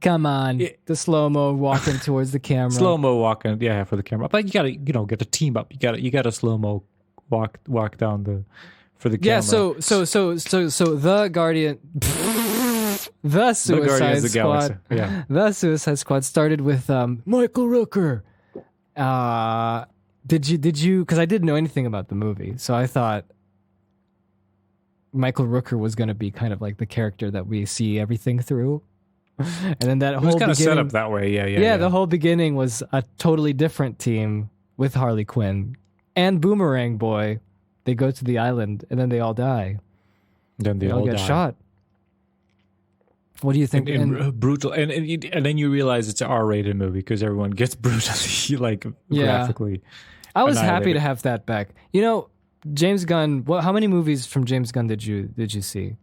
the slow mo walking towards the camera. Slow mo walking, yeah, for the camera. But you gotta get a team up. You gotta slow mo walk down for the camera. Yeah. So the Guardian. The Suicide Squad. Yeah. The Suicide Squad started with Michael Rooker. Did you? Because I didn't know anything about the movie, so I thought Michael Rooker was going to be kind of like the character that we see everything through, and then that whole kind of set up that way. Yeah. The whole beginning was a totally different team with Harley Quinn and Boomerang Boy. They go to the island and then they all die. Then they all get die. shot. What do you think? Brutal, and then you realize it's an R-rated movie because everyone gets brutally graphically. I was happy annihilate to it. have that back. You know, James Gunn. How many movies from James Gunn did you see?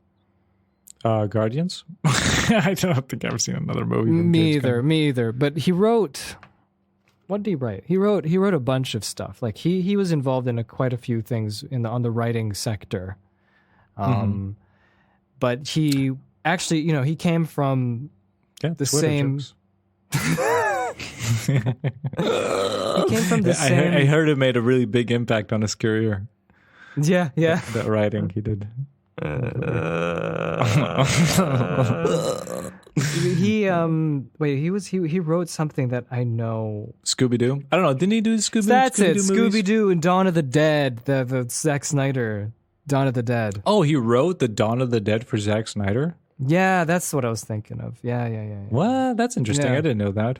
Guardians. I don't think I've ever seen another movie. From Me James either. Gunn. Me either. But he wrote. What did he write? He wrote a bunch of stuff. Like he was involved in quite a few things on the writing sector. But he actually, he came from Yeah, the Twitter same. jokes. He came from the same. I heard it made a really big impact on his career. Yeah. The writing he did. He wrote something that I know. Scooby-Doo. I don't know. Didn't he do Scooby-Doo? That's it. Scooby-Doo movies? Scooby-Doo and Dawn of the Dead. The Zack Snyder Dawn of the Dead. Oh, he wrote the Dawn of the Dead for Zack Snyder? Yeah, that's what I was thinking of. Yeah. What? That's interesting. Yeah. I didn't know that.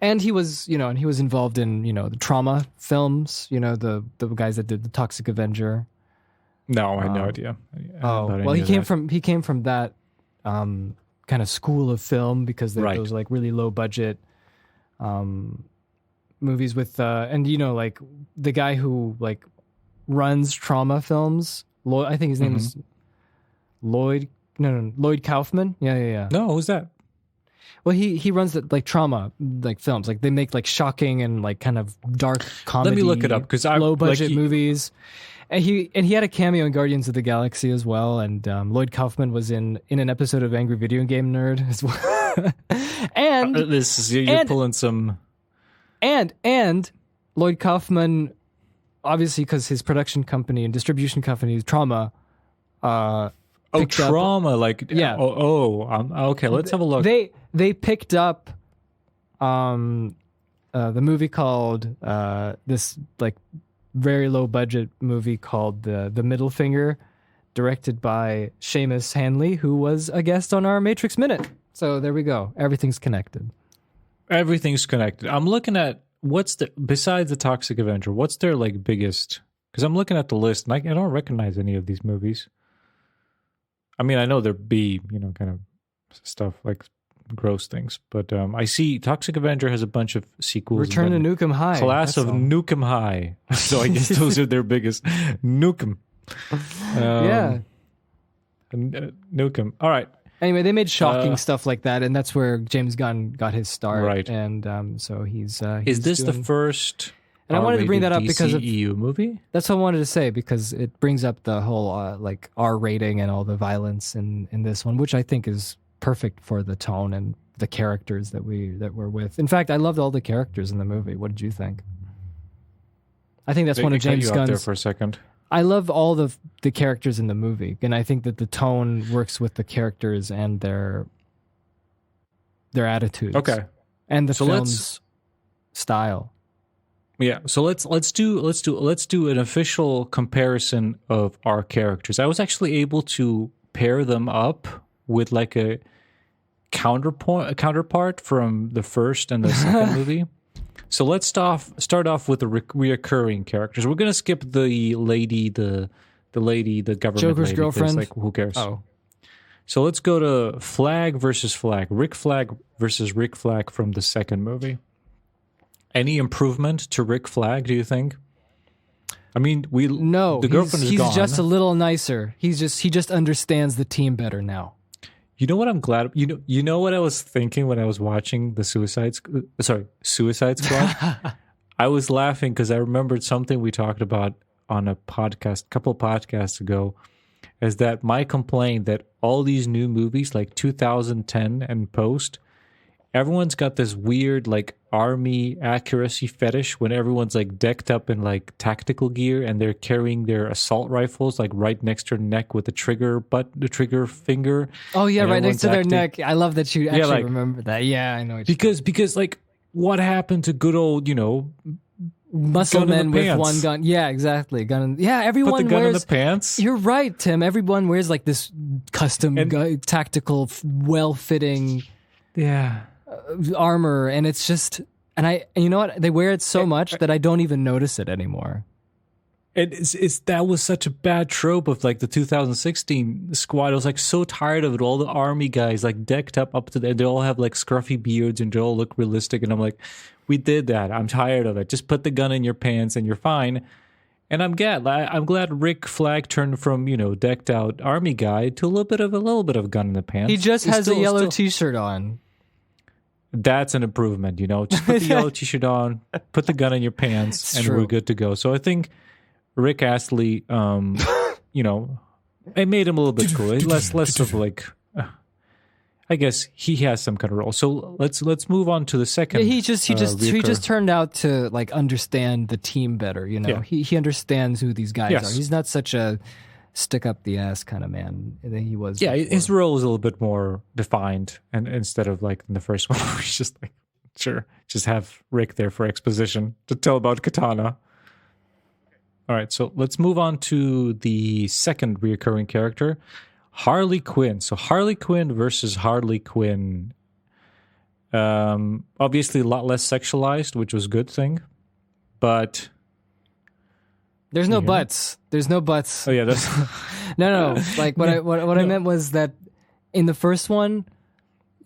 And he was involved in, the trauma films, the guys that did the Toxic Avenger. No, I had no idea. He came from that kind of school of film because they're those like really low budget movies with and like the guy who like runs trauma films, I think his name is Lloyd Kaufman. Yeah. No, who's that? Well, he runs the like trauma like films. Like they make like shocking and like kind of dark comedy. Let me look it up because I low budget movies. And he had a cameo in Guardians of the Galaxy as well. And Lloyd Kaufman was in an episode of Angry Video Game Nerd as well. And you're pulling some. And Lloyd Kaufman, obviously, because his production company and distribution company is Trauma. Trauma! Yeah. Okay. Let's have a look. They picked up the movie called this like very low budget movie called the Middle Finger, directed by Seamus Hanley, who was a guest on our Matrix Minute. So there we go. Everything's connected. Everything's connected. I'm looking at besides the Toxic Avenger, what's their like biggest? Because I'm looking at the list and I don't recognize any of these movies. I mean, I know they're B, kind of stuff like gross things, but I see Toxic Avenger has a bunch of sequels. Return to Nukem High. Class of Nukem High. So I guess those are their biggest. Nukem. Nukem. All right. Anyway, they made shocking stuff like that, and that's where James Gunn got his start. Right. And so he's Is this the first? And I wanted to bring that up because of DCEU movie. That's what I wanted to say because it brings up the whole like R rating and all the violence in this one, which I think is perfect for the tone and the characters that we're with. In fact, I loved all the characters in the movie. What did you think? I think that's one of James Gunn's. There for a second. I love all the characters in the movie, and I think that the tone works with the characters and their attitudes. Okay, and the film's style. Yeah, so let's do an official comparison of our characters. I was actually able to pair them up with like a counterpart from the first and the second movie. So let's start off with the reoccurring characters. We're gonna skip the government Joker's lady, girlfriend. like, who cares? Oh, so let's go to Flag versus Flag. Rick Flag versus Rick Flag from the second movie. Any improvement to Rick Flag, do you think? I mean, the girlfriend is gone. He's just a little nicer. He just understands the team better now. You know what I'm glad you know what I was thinking when I was watching the Suicide Squad? I was laughing because I remembered something we talked about on a couple of podcasts ago, is that my complaint that all these new movies like 2010 and post, everyone's got this weird like army accuracy fetish when everyone's like decked up in like tactical gear and they're carrying their assault rifles like right next to their neck with the trigger finger. Oh yeah, right next to their acting, neck. I love that you actually remember that. Yeah, I know. Because like what happened to good old muscle men with one gun? Yeah, exactly. Everyone put the gun wears in the pants. You're right, Tim. Everyone wears like this custom tactical, well-fitting. Yeah. Armor, and it's just, and you know what, they wear it so much that I don't even notice it anymore. That was such a bad trope of like the 2016 squad. I was like so tired of it. All the army guys like decked up to they all have like scruffy beards and they all look realistic, and I'm like, We did that. I'm tired of it. Just put the gun in your pants and you're fine. And I'm glad Rick Flag turned from, decked out army guy to a little bit of gun in the pants. He just has a yellow t-shirt on. That's an improvement, Just put the yellow t-shirt on, put the gun in your pants, and we're good to go. So I think Rick Astley, it made him a little bit cool. Less of like, I guess he has some kind of role. So let's move on to the second. Yeah, he just turned out to like understand the team better. Yeah. He understands who these guys are. He's not such a stick up the ass kind of man that he was. Yeah, before. his role is a little bit more defined, and instead of like in the first one, where he's just like, sure, just have Rick there for exposition to tell about Katana. All right, so let's move on to the second reoccurring character, Harley Quinn. So Harley Quinn versus Harley Quinn. Obviously a lot less sexualized, which was a good thing, but there's no buts. There's no buts. Oh yeah, that's no. Like what I meant was that in the first one,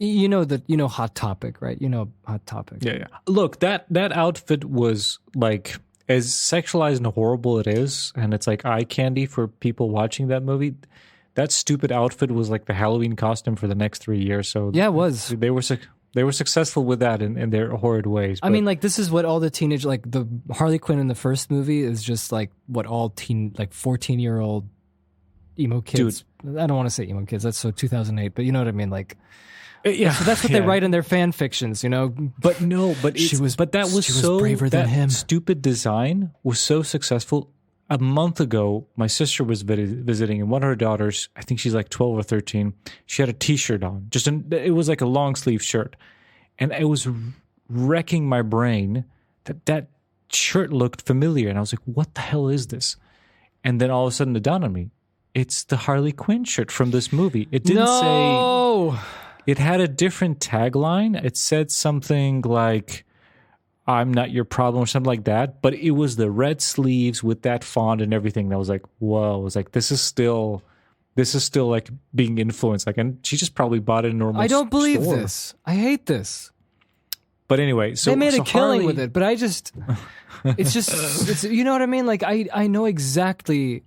Hot Topic, right? Hot Topic. Yeah. Look, that outfit was like, as sexualized and horrible it is, and it's like eye candy for people watching that movie. That stupid outfit was like the Halloween costume for the next 3 years. So yeah, it was. They were successable with that in their horrid ways. I mean, like, this is what all the teenage, like the Harley Quinn in the first movie is just like what all 14-year-old emo kids. Dude. I don't want to say emo kids. That's so 2008, but you know what I mean. Like, yeah, so that's what they write in their fan fictions, But no, but she was braver than him. Stupid design was so successful. A month ago, my sister was visiting, and one of her daughters, I think she's like 12 or 13, she had a T-shirt on. It was like a long sleeve shirt, and it was wrecking my brain that shirt looked familiar, and I was like, "What the hell is this?" And then all of a sudden, it dawned on me, it's the Harley Quinn shirt from this movie. It didn't say. It had a different tagline. It said something like, "I'm not your problem," or something like that. But it was the red sleeves with that font and everything. That was like, whoa. I was like, this is still like being influenced. Like, and she just probably bought it in a normal. I don't believe store. this. I hate this. But anyway, so they made a killing Harley, with it. But it's you know what I mean? Like, I know exactly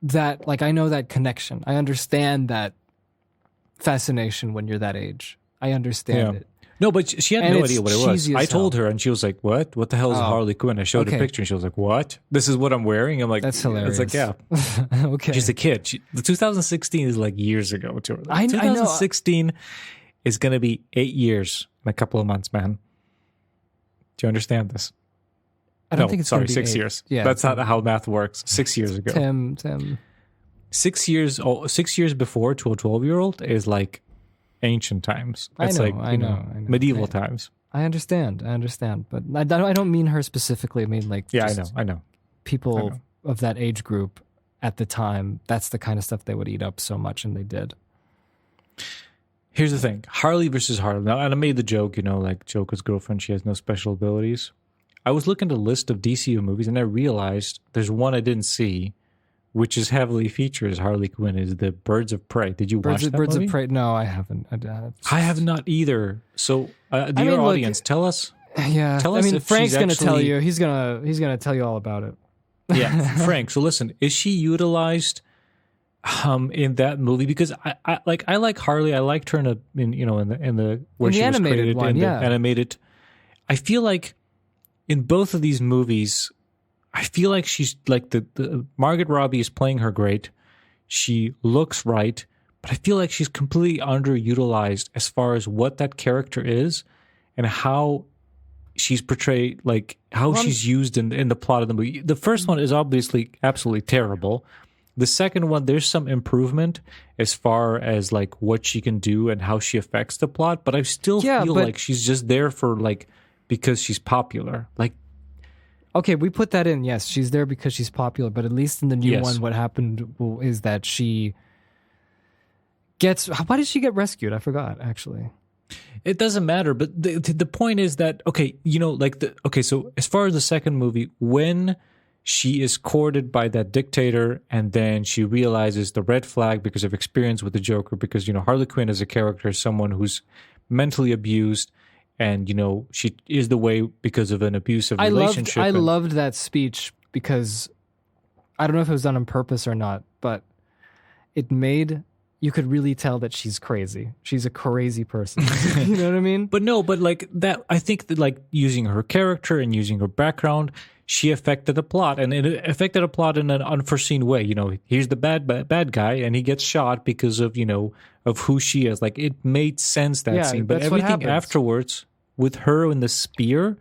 that. Like, I know that connection. I understand that fascination when you're that age. I understand it. No, but she had no idea what it was. I told hell. her, and she was like, "What? What the hell is Harley Quinn?" I showed her a picture, and she was like, "What? This is what I'm wearing?" I'm like, "That's hilarious." It's like, yeah, okay. She's a kid. The 2016 is like years ago to her. I know. 2016 is going to be 8 years in a couple of months, man. Do you understand this? I don't think it's sorry, be 6 8. years. Yeah, that's not how math works. 6 years ago, Tim. 6 years. 6 years before to a 12-year-old is like ancient times. It's I know. Medieval times. I understand, but I don't mean her specifically. I mean, like, yeah, I know. People of that age group at the time, that's the kind of stuff they would eat up so much, and they did. Here's the thing: Harley versus Harley. Now, and I made the joke, like Joker's girlfriend, she has no special abilities. I was looking at a list of DCU movies, and I realized there's one I didn't see, which is heavily features Harley Quinn, is the Birds of Prey. Did you watch that Birds movie? of Prey? No, I haven't. I have not either. So, dear audience, tell us. Yeah, tell us. I mean, Frank's going to actually tell you. He's gonna tell you all about it. Yeah, Frank. So listen, is she utilized in that movie? Because I like Harley. I liked her in the where she was animated created one, in yeah. the animated. I feel like in both of these movies, I feel like she's like the Margot Robbie is playing her great. She looks right, but I feel like she's completely underutilized as far as what that character is and how she's portrayed, like how she's used in the plot of the movie. The first one is obviously absolutely terrible. The second one, there's some improvement as far as like what she can do and how she affects the plot, but I still feel like she's just there for like because she's popular. Like, okay, we put that in. Yes, she's there because she's popular, but at least in the new one, what happened is that she gets... Why did she get rescued? I forgot, actually. It doesn't matter, but the point is that, so as far as the second movie, when she is courted by that dictator and then she realizes the red flag because of experience with the Joker, because, Harley Quinn as a character is someone who's mentally abused and she is the way because of an abusive relationship. I loved that speech because I don't know if it was done on purpose or not, but you could really tell that she's crazy. She's a crazy person. You know what I mean? But like that, I think that like using her character and using her background, she affected the plot, and it affected the plot in an unforeseen way. He's the bad guy, and he gets shot because of of who she is. Like it made sense that scene, but everything afterwards with her and the spear,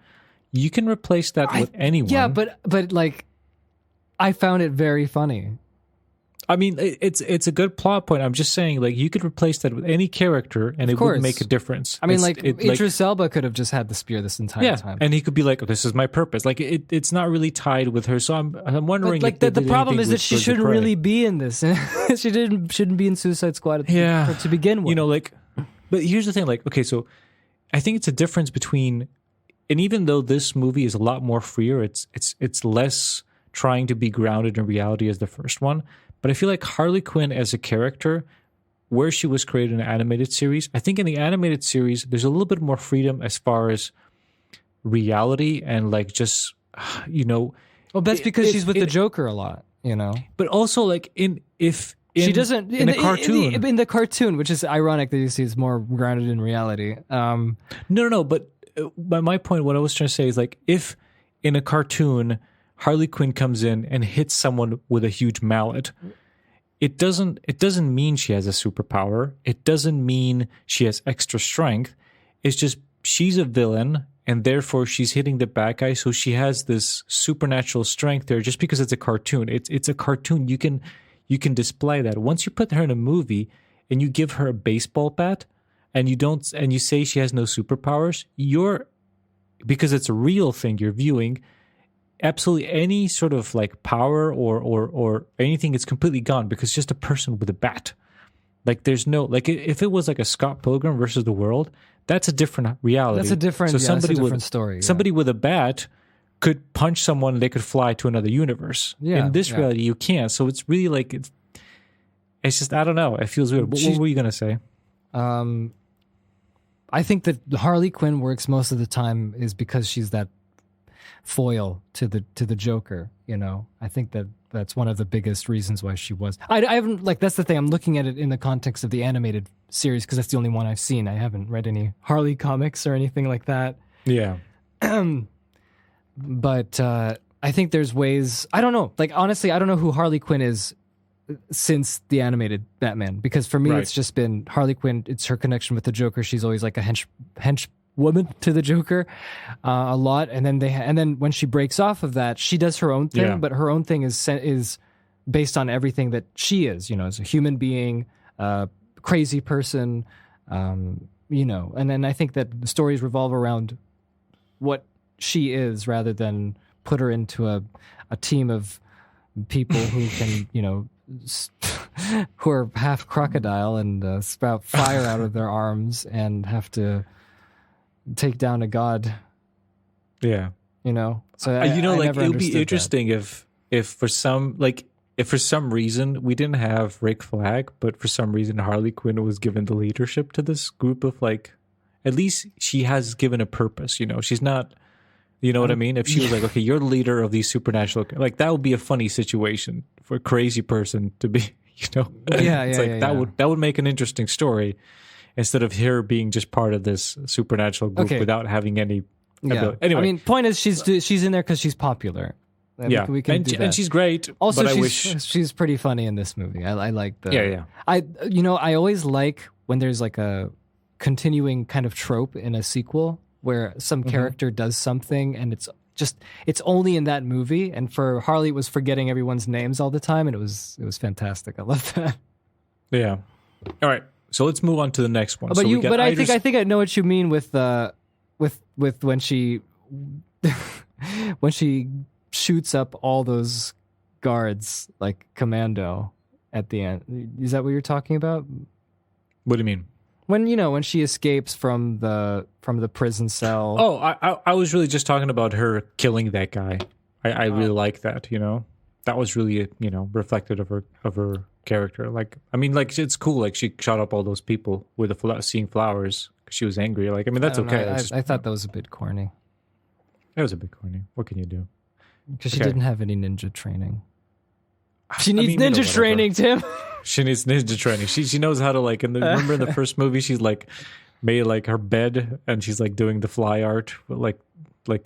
you can replace that with anyone. Yeah, but like I found it very funny. I mean, it's a good plot point. I'm just saying, like, you could replace that with any character, and it would make a difference. I mean, Idris Elba could have just had the spear this entire time, and he could be like, oh, "This is my purpose." Like, it's not really tied with her. So I'm wondering. But, like, the problem is that she shouldn't really be in this. She shouldn't be in Suicide Squad to begin with. But here's the thing. Like, okay, so I think it's a difference between, and even though this movie is a lot more freer, it's less trying to be grounded in reality as the first one. But I feel like Harley Quinn as a character, where she was created in an animated series, I think in the animated series, there's a little bit more freedom as far as reality and like just, Well, that's because she's with the Joker a lot, But also like she doesn't in a cartoon. In the cartoon, which is ironic that you see it's more grounded in reality. No. But my point, what I was trying to say is like if in a cartoon Harley Quinn comes in and hits someone with a huge mallet, it doesn't mean she has a superpower. It doesn't mean she has extra strength. It's just she's a villain, and therefore she's hitting the bad guy. So she has this supernatural strength there. Just because it's a cartoon, it's a cartoon. You can display that. Once you put her in a movie and you give her a baseball bat, and you say she has no superpowers, because it's a real thing you're viewing. Absolutely any sort of like power or anything is completely gone because it's just a person with a bat. Like there's no, like if it was like a Scott Pilgrim versus the world, that's a different reality. That's a different story. Somebody with a bat could punch someone and they could fly to another universe. In this reality, you can't. So it's really like, it's just, I don't know. It feels weird. What were you going to say? I think that Harley Quinn works most of the time is because she's that foil to the Joker. I think that's one of the biggest reasons why she was. I haven't, like, that's the thing. I'm looking at it in the context of the animated series because that's the only one I've seen. I haven't read any Harley comics or anything like that. Yeah. But I think there's ways. I don't know. Like, honestly, I don't know who Harley Quinn is since the animated Batman, because for me it's just been Harley Quinn. It's her connection with the Joker. She's always like a hench woman to the Joker a lot, and then when she breaks off of that, she does her own thing, but her own thing is based on everything that she is, as a human being, crazy person, and then I think that the stories revolve around what she is rather than put her into a team of people who can, who are half crocodile and spout fire out of their arms and have to take down a god. Yeah. So like it would be interesting if for some reason we didn't have Rick Flag, but for some reason Harley Quinn was given the leadership to this group of, like, at least she has given a purpose. She's not, what I mean? If she was like, okay, you're the leader of these supernatural, like, that would be a funny situation for a crazy person to be, that would make an interesting story. Instead of her being just part of this supernatural group without having any ability. Anyway, I mean, point is she's in there because she's popular. We can do that. And she's great. Also, but she's pretty funny in this movie. I like the I always like when there's like a continuing kind of trope in a sequel where some character does something and it's only in that movie. And for Harley, it was forgetting everyone's names all the time, and it was fantastic. I love that. Yeah. All right. So let's move on to the next one. But I think I know what you mean with when she when she shoots up all those guards like commando at the end. Is that what you're talking about? What do you mean? When she escapes from the prison cell. Oh, I was really just talking about her killing that guy. I really like that. That was really reflected of her character. Like, I mean, like, it's cool. Like, she shot up all those people with seeing flowers. because she was angry. Like, I mean, that's I don't know. okay. I thought that was a bit corny That was a bit corny. What can you do? because she Okay. didn't have any ninja training. She needs Ninja training, Tim. She needs ninja training. She knows how to like. Remember in the first movie, she's like made like her bed, and she's like doing the fly art, like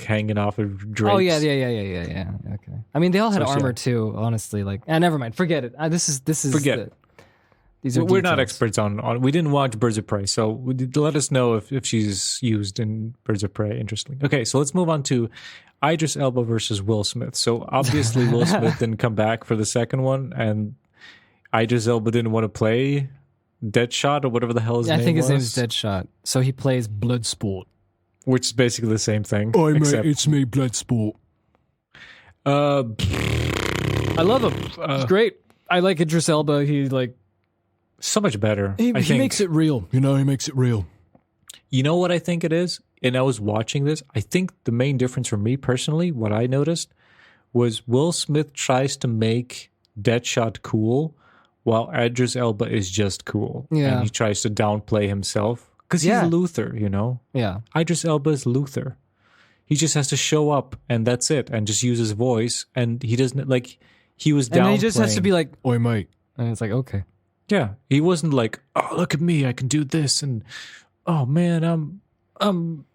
hanging off of drapes. Oh yeah. Okay. I mean, they all had So, armor yeah. too. Honestly, like, never mind. Forget it. This is. Forget it. These are. We're not details. experts on. We didn't watch Birds of Prey, so let us know if she's used in Birds of Prey. Interesting. Okay, so let's move on to Idris Elba versus Will Smith. So obviously Will Smith didn't come back for the second one, and Idris Elba didn't want to play Deadshot or whatever the hell his name was. I think his name is Deadshot. So he plays Bloodsport. Which is basically the same thing. Mate, it's me, Bloodsport. I love him. He's great. I like Idris Elba. He like so much better. he I think. makes it real. He makes it real. You know what I think it is? And I was watching this. I think the main difference for me personally, what I noticed, was Will Smith tries to make Deadshot cool, while Idris Elba is just cool. Yeah. And he tries to downplay himself. Because Yeah. he's Luther, you know? Yeah. Idris Elba is Luther. He just has to show up, and that's it, and just use his voice. And he doesn't, like, he was downplaying. And then he just has to be like, "Oi, mate," and it's like, okay. Yeah, he wasn't like, "Oh, look at me, I can do this," and "Oh man,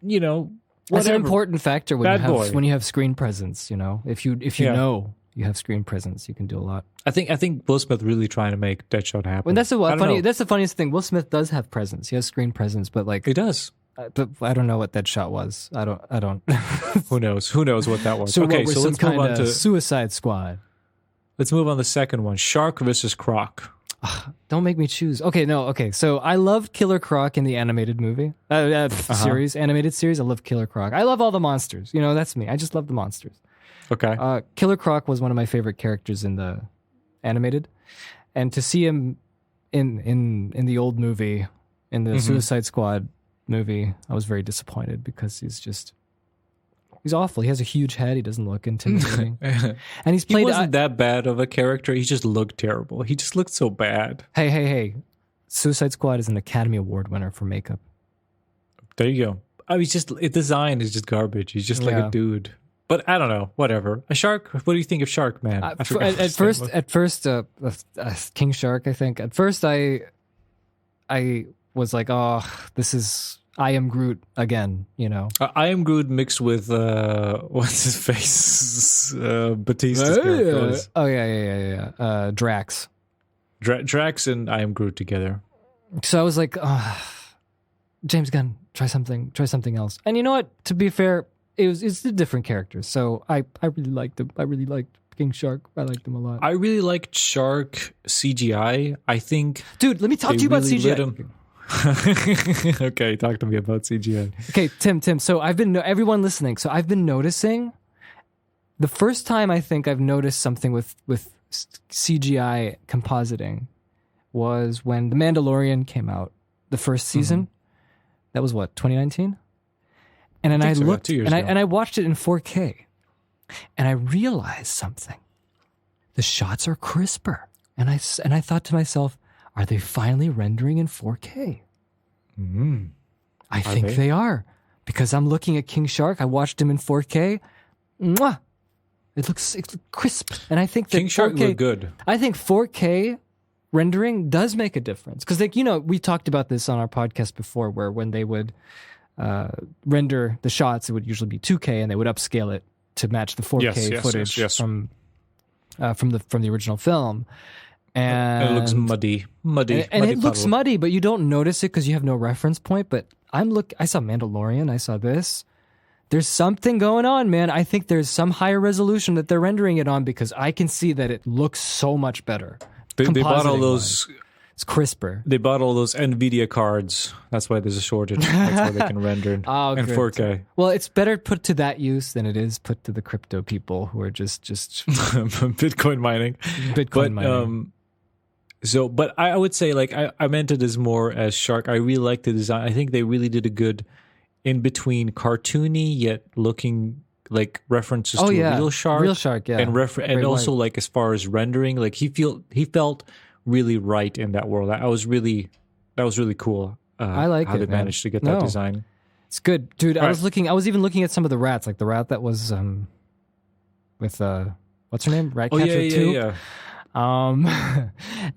you know, That's an whatever." important factor when Bad boy. you have screen presence. You know, if you Yeah. know you have screen presence, you can do a lot. I think Will Smith really trying to make Deadshot happen. Well, that's I don't know. That's the funniest thing. Will Smith does have presence. He has screen presence, but like, He does. but I don't know what that shot was. I don't. Who knows? Who knows what that was? So okay, what, we're so some let's move kind on of to Suicide Squad. let's move on to the second one: Shark versus Croc. Don't make me choose. Okay, no. Okay, so I love Killer Croc in the animated movie animated series. I love Killer Croc. I love all the monsters. You know, that's me. I just love the monsters. Okay, Killer Croc was one of my favorite characters in the animated, and to see him in the old movie, in the Suicide Squad movie, I was very disappointed because he's awful. He has a huge head. He doesn't look intimidating, and he's he played. wasn't that bad of a character. He just looked terrible. He just looked so bad. Hey! Suicide Squad is an Academy Award winner for makeup. There you go. I mean, design is just garbage. He's just like Yeah. a dude. But I don't know. Whatever. A shark. What do you think of Shark Man? I forgot At his name was. first, King Shark. I think at first I was like, oh, this is I Am Groot again. You know, I Am Groot mixed with what's his face? Batista's character was. Oh yeah. Drax. Drax and I Am Groot together. So I was like, James Gunn, try something else. And you know what? To be fair, it's a different character. So I really liked him. I really liked King Shark. I liked him a lot. I really liked Shark CGI. I think. Dude, let me talk to you about really lit CGI. him. Okay, talk to me about CGI. Okay, Tim. So I've been everyone listening. So I've been noticing. The first time I think I've noticed something with CGI compositing was when The Mandalorian came out, the first season. That was what, 2019? And then I think so, yeah, looked 2 years and ago. I watched it in 4K, and I realized something. The shots are crisper, and I thought to myself, are they finally rendering in 4K? I think they are, because I'm looking at King Shark. I watched him in 4K. Mwah! It looks crisp, and I think that King Shark 4K looked good. I think 4K rendering does make a difference, because we talked about this on our podcast before, where when they would render the shots, it would usually be 2K, and they would upscale it to match the 4K footage yes. from the original film. And it looks muddy, and it looks puddle. muddy, but you don't notice it because you have no reference point. But I saw Mandalorian, I saw this. There's something going on, man. I think there's some higher resolution that they're rendering it on, because I can see that it looks so much better. They bought all Compositing those. wise. It's crisper. They bought all those NVIDIA cards. That's why there's a shortage. That's why they can render in Oh, good. 4K. Well, it's better put to that use than it is put to the crypto people who are just Bitcoin mining. Bitcoin mining. But I would say, like, I meant it as more as Shark. I really like the design. I think they really did a good in between cartoony yet looking like references to a real shark. Real shark, yeah. And also like as far as rendering, like he felt really right in that world. That was really cool. I like how it, they man. managed to get No. that design. It's good, dude. I Right. was even looking at some of the rats, like the rat that was with what's her name? Ratcatcher 2. Yeah.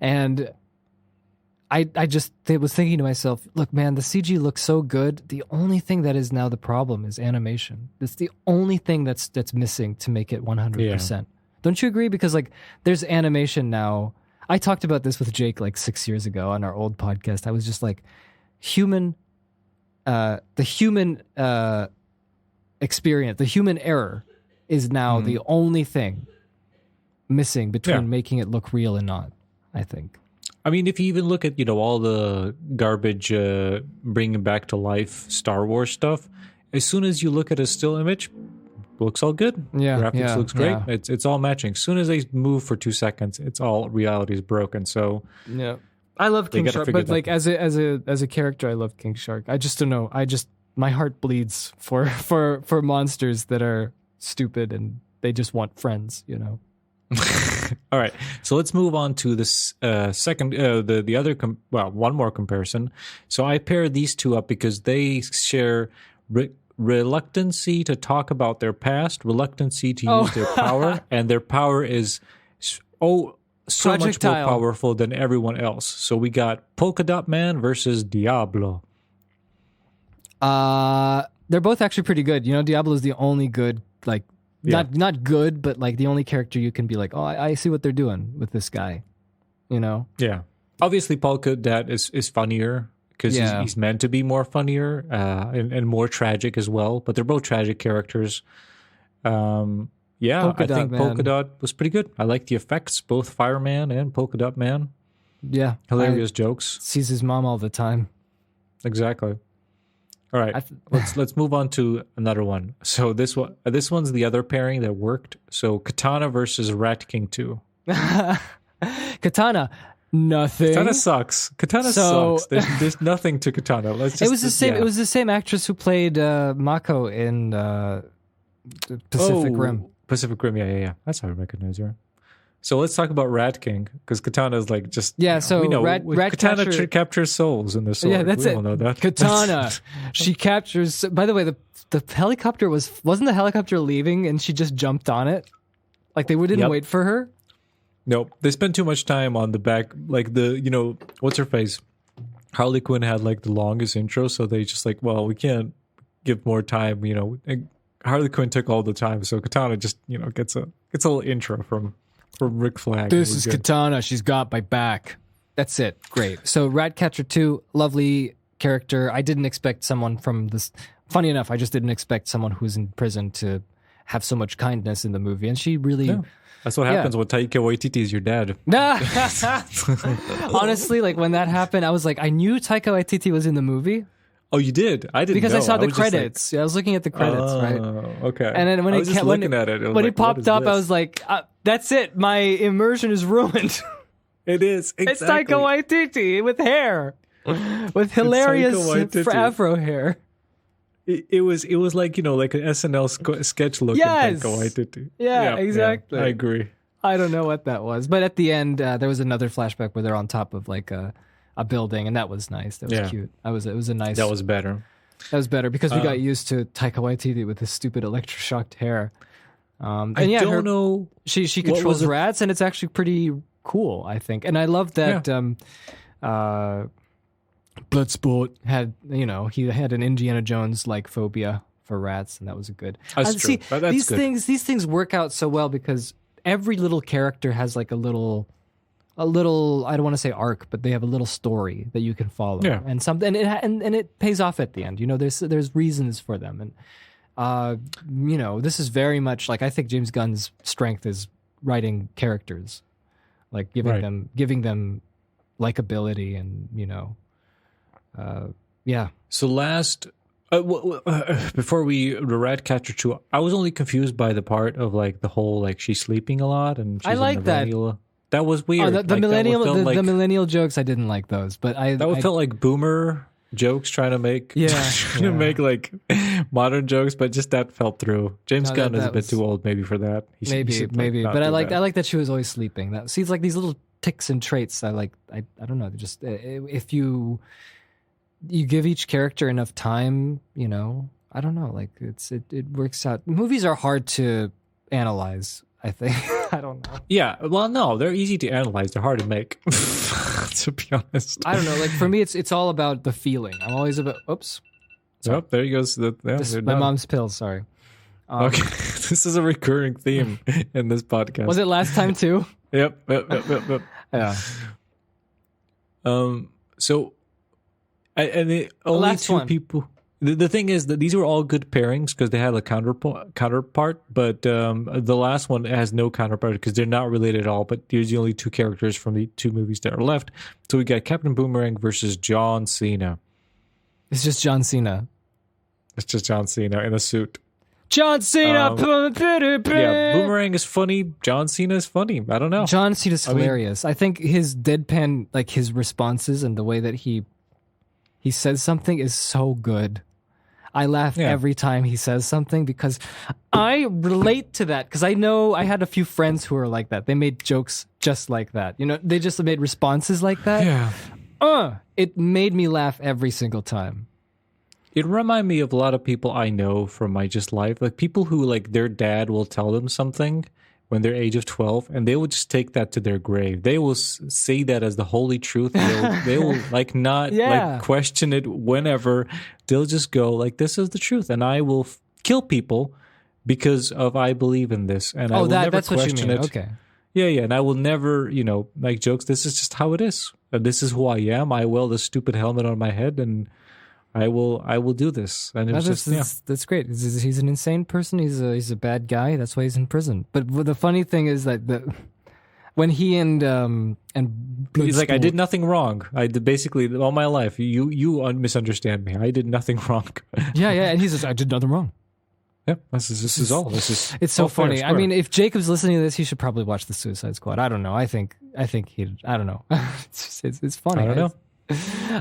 And I just was thinking to myself, look, man, the CG looks so good. The only thing that is now the problem is animation. It's the only thing that's missing to make it 100%. Don't you agree? Because like there's animation now. I talked about this with Jake like 6 years ago on our old podcast. I was just like, the human experience, the human error is now the only thing missing between making it look real and not, I think. I mean, if you even look at, all the garbage bringing back to life Star Wars stuff, as soon as you look at a still image, looks all good. Yeah, Graphics looks great. yeah. It's all matching. As soon as they move for 2 seconds, it's all reality is broken. So Yeah. I love King gotta Shark, figure but like as a character, I love King Shark. I just don't know. My heart bleeds for monsters that are stupid and they just want friends, all right, so let's move on to this second, the other, one more comparison. So I paired these two up because they share reluctancy to talk about their past, reluctancy to use their power, and their power is so much more Projectile. powerful than everyone else. So we got Polka Dot Man versus Diablo. They're both actually pretty good. Diablo is the only good, like not good, but like the only character you can be like, oh, I see what they're doing with this guy. Yeah, obviously Polka Dot is funnier because he's meant to be more funnier and more tragic as well. But they're both tragic characters. I think Polka Dot was pretty good. I like the effects, both Fireman and Polka Dot Man. Yeah, Hilarious jokes. Sees his mom all the time. Exactly. All right, let's move on to another one. So this one's the other pairing that worked. So Katana versus Rat King 2. Katana, nothing. Katana sucks. Katana sucks. There's nothing to Katana. It was the same. Yeah. It was the same actress who played Mako in Pacific Rim. Pacific Rim. Yeah. That's how I recognize her. So let's talk about Rat King because Katana is like just So we know Rat Katana captures souls in the sword. Yeah, that's we it. all know that. Katana, she captures. By the way, the helicopter wasn't the helicopter leaving, and she just jumped on it. Like they didn't wait for her. Nope, they spent too much time on the back. Like what's her face? Harley Quinn had like the longest intro, so they just like, well, we can't give more time. And Harley Quinn took all the time, so Katana just gets a little intro from Rick Flag. This is Katana. She's got my back. That's it. Great. So Ratcatcher 2, lovely character. I didn't expect someone from this. Funny enough, I just didn't expect someone who's in prison to have so much kindness in the movie, and she really. Yeah. That's what happens when Taika Waititi is your dad. Honestly, like when that happened, I was like, I knew Taika Waititi was in the movie. Oh, you did? I didn't because know. I saw the was just credits. I was looking at the credits, right? Okay. And then when it popped up, I was like, "That's it. My immersion is ruined." It is. Exactly. It's Taika Waititi with hair, with hilarious afro hair. It was like like an SNL sketch look. Yes. Taika Waititi. Yeah, exactly. I agree. I don't know what that was, but at the end, there was another flashback where they're on top of like a building, and that was nice. That was cute. It was a nice. That was better. That was better because we got used to Taika Waititi with his stupid electroshocked hair. I don't know. She controls rats, and it's actually pretty cool, I think. And I love that Bloodsport had he had an Indiana Jones like phobia for rats, and that was good. That's true. See, That's good. These things work out so well because every little character has like a little I don't want to say arc, but they have a little story that you can follow, and something, and it pays off at the end. There's reasons for them, and this is very much like I think James Gunn's strength is writing characters, like giving them likability, and So last. Before the Ratcatcher 2, I was only confused by the part of like the whole like she's sleeping a lot and she's I like that. That was weird. Oh, the millennial jokes, I didn't like those, but I felt like boomer jokes trying to make to make like modern jokes, but just that felt through. James Gunn is a bit too old maybe for that. Maybe, but I like that she was always sleeping. That seems like these little ticks and traits. I don't know. Just if you you give each character enough time, I don't know, like it works out. Movies are hard to analyze, I think. I don't know. Yeah, well, no, they're easy to analyze. They're hard to make, to be honest. I don't know. Like for me, it's all about the feeling. I'm always about. Oops. Oh, there he goes. My mom's pills. Sorry. Okay, this is a recurring theme in this podcast. Was it last time too? Yep. Yeah. So, and the only last two one. people. The thing is that these were all good pairings because they had a counterpart, but the last one has no counterpart because they're not related at all. But there's the only two characters from the two movies that are left. So we got Captain Boomerang versus John Cena. It's just John Cena. It's just John Cena in a suit. John Cena. Yeah, Boomerang is funny. John Cena is funny. I don't know. John Cena's hilarious. I think his deadpan, like his responses and the way that he says something is so good. I laugh every time he says something because I relate to that because I know I had a few friends who were like that. They made jokes just like that. They just made responses like that. Yeah. It made me laugh every single time. It reminded me of a lot of people I know from my just life. Like people who like their dad will tell them something when they're age of 12 and they will just take that to their grave. They will say that as the holy truth. They will like not like question it whenever. They'll just go like, this is the truth. And I will kill people because of I believe in this. And I will never that's question what you mean. it. Okay. Yeah. And I will never, make jokes. This is just how it is. This is who I am. I wear the stupid helmet on my head and I will do this. And that's great. He's an insane person. He's a bad guy. That's why he's in prison. But the funny thing is that when he and he's like, I did nothing wrong. I did basically all my life. You misunderstand me. I did nothing wrong. yeah. And he says, I did nothing wrong. Yeah, this is all. This is. It's so funny. I mean, if Jacob's listening to this, he should probably watch the Suicide Squad. I don't know. I think he. I don't know. it's funny. I don't know.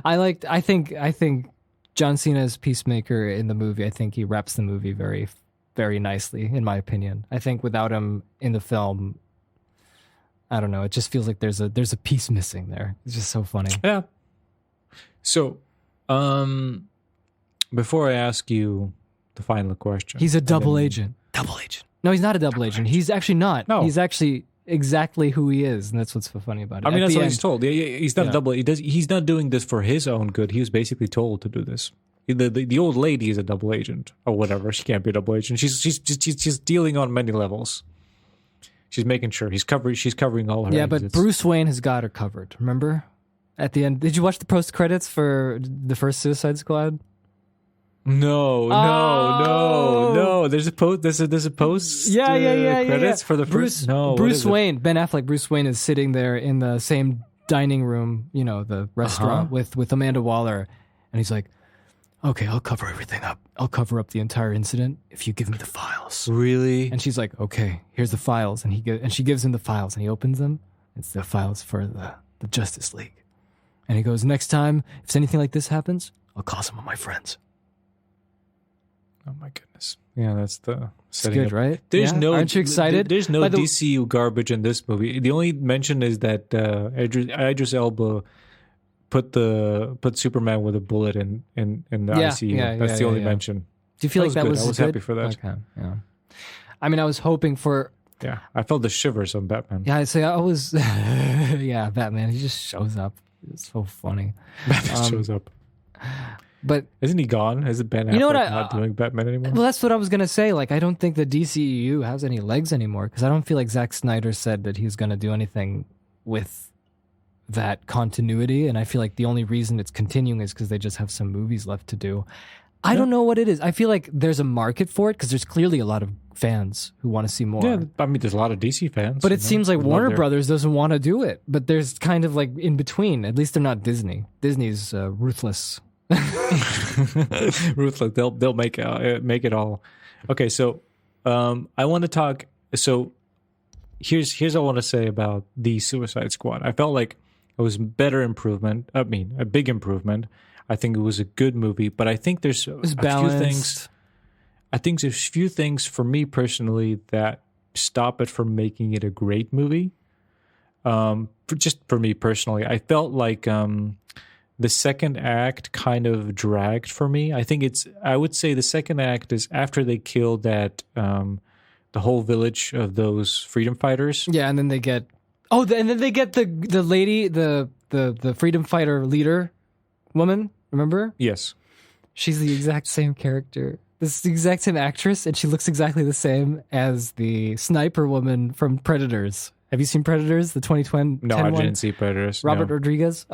I think John Cena's Peacemaker in the movie, I think he wraps the movie very, very nicely, in my opinion. I think without him in the film, I don't know, it just feels like there's a piece missing there. It's just so funny. Yeah. So, before I ask you the final question. He's a double agent. Double agent. No, he's not a double agent. He's actually not. No. He's actually exactly who he is, and that's what's so funny about it. I mean, that's what he's told. He's not a double. He's not doing this for his own good. He was basically told to do this. The old lady is a double agent or whatever. She can't be a double agent. She's dealing on many levels. She's making sure she's covering all her. Yeah, but Bruce Wayne has got her covered. Remember, at the end, did you watch the post credits for the first Suicide Squad? No. There's a post. There's a post. Credits for the first. Bruce Wayne. Ben Affleck. Bruce Wayne is sitting there in the same dining room, the restaurant with Amanda Waller, and he's like, "Okay, I'll cover everything up. I'll cover up the entire incident if you give me the files." Really? And she's like, "Okay, here's the files," and she gives him the files, and he opens them. It's the files for the Justice League, and he goes, "Next time, if anything like this happens, I'll call some of my friends." Oh my goodness! Yeah, that's the setting. It's good, up. Right? There's no. Aren't you excited? There's no DCU garbage in this movie. The only mention is that Idris Elba put Superman with a bullet in the ICU. That's the only mention. Do you feel like that was? I was happy for that. Okay. Yeah. I mean, I was hoping for. Yeah, I felt the shivers on Batman. Yeah, I was. Yeah, Batman. He just shows up. It's so funny. Batman shows up. But isn't he gone? Is it Ben Affleck not doing Batman anymore? Well, that's what I was gonna say. Like, I don't think the DCEU has any legs anymore because I don't feel like Zack Snyder said that he's gonna do anything with that continuity, and I feel like the only reason it's continuing is because they just have some movies left to do. I don't know what it is. I feel like there's a market for it because there's clearly a lot of fans who want to see more. Yeah, I mean, there's a lot of DC fans. But it seems like Warner Brothers doesn't want to do it. But there's kind of like in between. At least they're not Disney. Disney's ruthless. Ruthless. They'll make it all. Okay, so I want to talk. So here's what I want to say about the Suicide Squad. I felt like it was better improvement. I mean, a big improvement. I think it was a good movie, but I think there's a few things. I think there's a few things for me personally that stop it from making it a great movie. For me personally, I felt like the second act kind of dragged for me. I would say the second act is after they killed that the whole village of those freedom fighters. Yeah, and then they get and then they get the lady, the freedom fighter leader woman, remember? Yes. She's the exact same character. This is the exact same actress, and she looks exactly the same as the sniper woman from Predators. Have you seen Predators, the 2010 No, I didn't see Predators. Robert no. Rodriguez?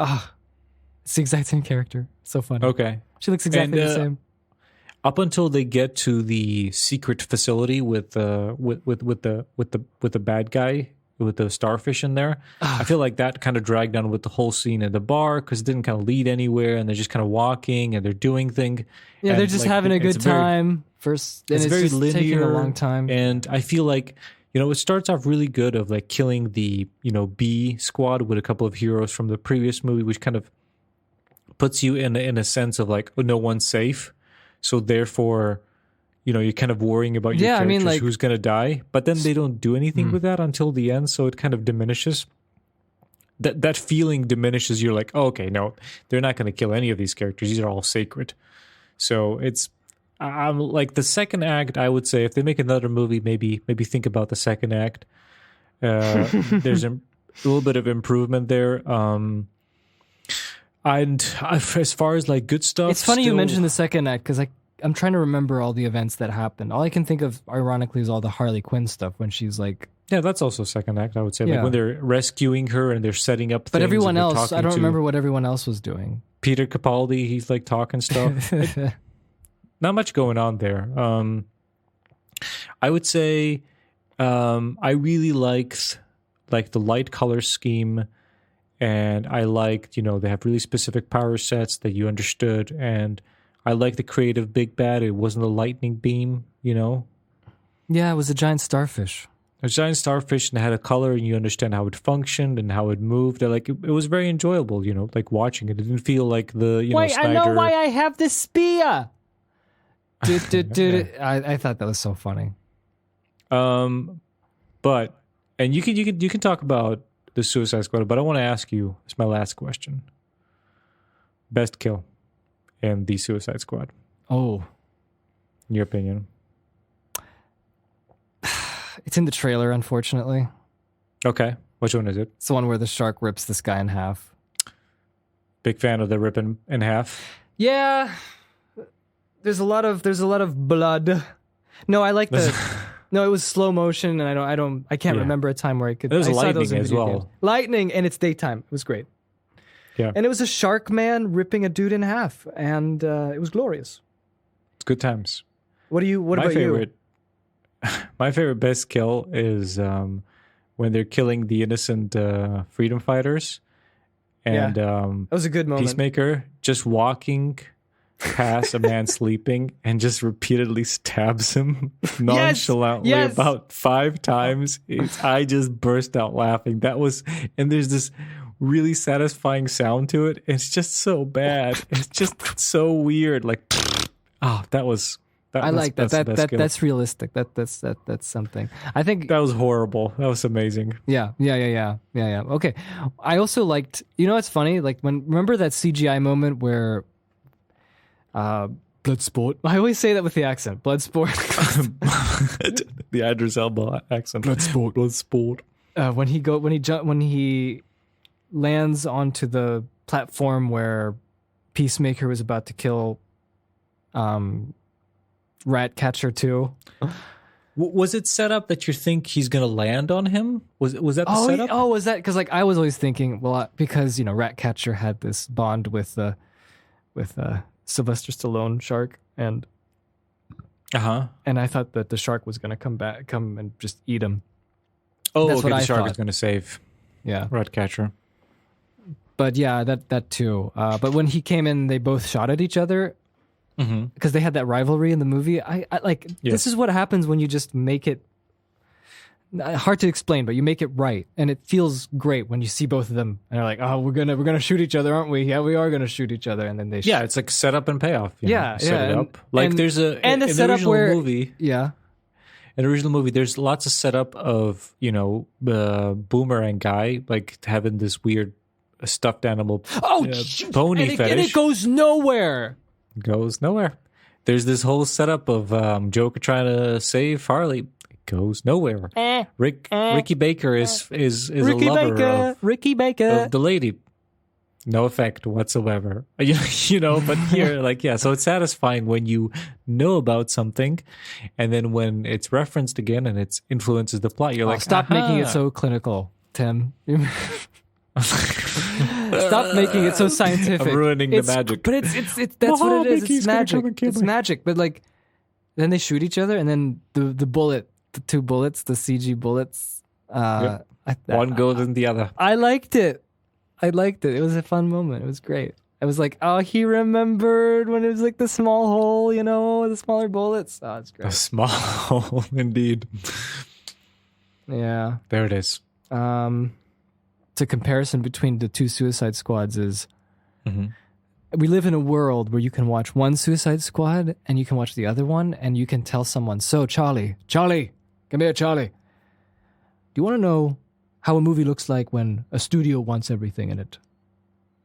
It's the exact same character. So funny. Okay. She looks exactly the same. Up until they get to the secret facility with the bad guy with the starfish in there, I feel like that kind of dragged on with the whole scene at the bar because it didn't kind of lead anywhere, and they're just kind of walking and they're doing things. Yeah, and they're just having a good time. First, and it's very just linear, taking a long time. and I feel like it starts off really good of like killing the B squad with a couple of heroes from the previous movie, which kind of puts you in a sense of like, oh, no one's safe, so therefore you're kind of worrying about your characters, like, who's gonna die, but then they don't do anything with that until the end, so it kind of diminishes. That feeling diminishes. You're like, oh, okay, no, they're not gonna kill any of these characters. These are all sacred. So I'm like the second act. I would say if they make another movie, maybe think about the second act. There's a little bit of improvement there. And as far as like good stuff, it's funny you mentioned the second act because I'm trying to remember all the events that happened. All I can think of, ironically, is all the Harley Quinn stuff when she's like... Yeah, that's also second act, I would say. Like when they're rescuing her and they're setting up things. But everyone else, I don't remember what everyone else was doing. Peter Capaldi, he's like talking stuff. Not much going on there. I would say I really liked like the light color scheme, and I liked, they have really specific power sets that you understood, and I like the creative big bad. It wasn't a lightning beam, Yeah, it was a giant starfish. A giant starfish, and it had a color, and you understand how it functioned and how it moved. Like it was very enjoyable, like watching it. It didn't feel like the Wait, Snyder... I know why I have this spear. I thought that was so funny. But you can talk about the Suicide Squad, but I want to ask you. It's my last question. Best kill in the Suicide Squad. Oh, in your opinion? It's in the trailer, unfortunately. Okay, which one is it? It's the one where the shark rips this guy in half. Big fan of the ripping in half. Yeah, there's a lot of blood. No, I like the. No, it was slow motion, and I can't remember a time where I could. There was lightning those as well. Games. Lightning, and it's daytime. It was great. Yeah, and it was a shark man ripping a dude in half, and it was glorious. It's good times. What about you? My favorite best kill is when they're killing the innocent freedom fighters, and that was a good moment. Peacemaker just walking past a man sleeping and just repeatedly stabs him nonchalantly about 5 times. I just burst out laughing. And there's this really satisfying sound to it. It's just so bad. It's just so weird. Like, that was. I like that. That's realistic. That's something. I think that was horrible. That was amazing. Yeah. Okay. I also liked. It's funny. Like remember that CGI moment where, Bloodsport. I always say that with the accent. Bloodsport. The Idris Elba accent. Bloodsport. When he lands onto the platform where Peacemaker was about to kill, Ratcatcher 2. Was it set up that you think he's going to land on him? Was that the setup? Was that? Because I was always thinking, because Ratcatcher had this bond with Sylvester Stallone shark, and I thought that the shark was going to come and just eat him. Oh, that's what the shark is going to save. Yeah, Ratcatcher. But yeah, that too. But when he came in, they both shot at each other. Because they had that rivalry in the movie. I like This is what happens when you just make it hard to explain, but you make it right, and it feels great when you see both of them and they're like, oh, we're gonna shoot each other, aren't we? Yeah, we are gonna shoot each other, and then they it's like setup and payoff. Set it up. Like there's in the setup where movie. Yeah. In the original movie, there's lots of setup of Boomerang guy like having this weird a stuffed animal Oh, pony and fetish. and it goes nowhere. Goes nowhere. There's this whole setup of Joker trying to save Harley. It goes nowhere. Ricky Baker is a lover Ricky Baker. of the lady. No effect whatsoever. You know, but here, like, yeah, so it's satisfying when you know about something, and then when it's referenced again and it influences the plot, you're like, stop making it aha. so clinical, Tim. Stop making it so scientific. I'm ruining the magic. But it's that's what it is. It's magic. It's magic. But like, then they shoot each other, and then the two bullets, the CG bullets. One goes in the other. I liked it. It was a fun moment. It was great. I was like, oh, he remembered when it was like the small hole, you know, the smaller bullets. Oh, it's great. A small hole, indeed. Yeah. There it is. The comparison between the two Suicide Squads is Mm-hmm. we live in a world where you can watch one Suicide Squad and you can watch the other one and you can tell someone, so Charlie, come here, Charlie. Do you want to know how a movie looks like when a studio wants everything in it?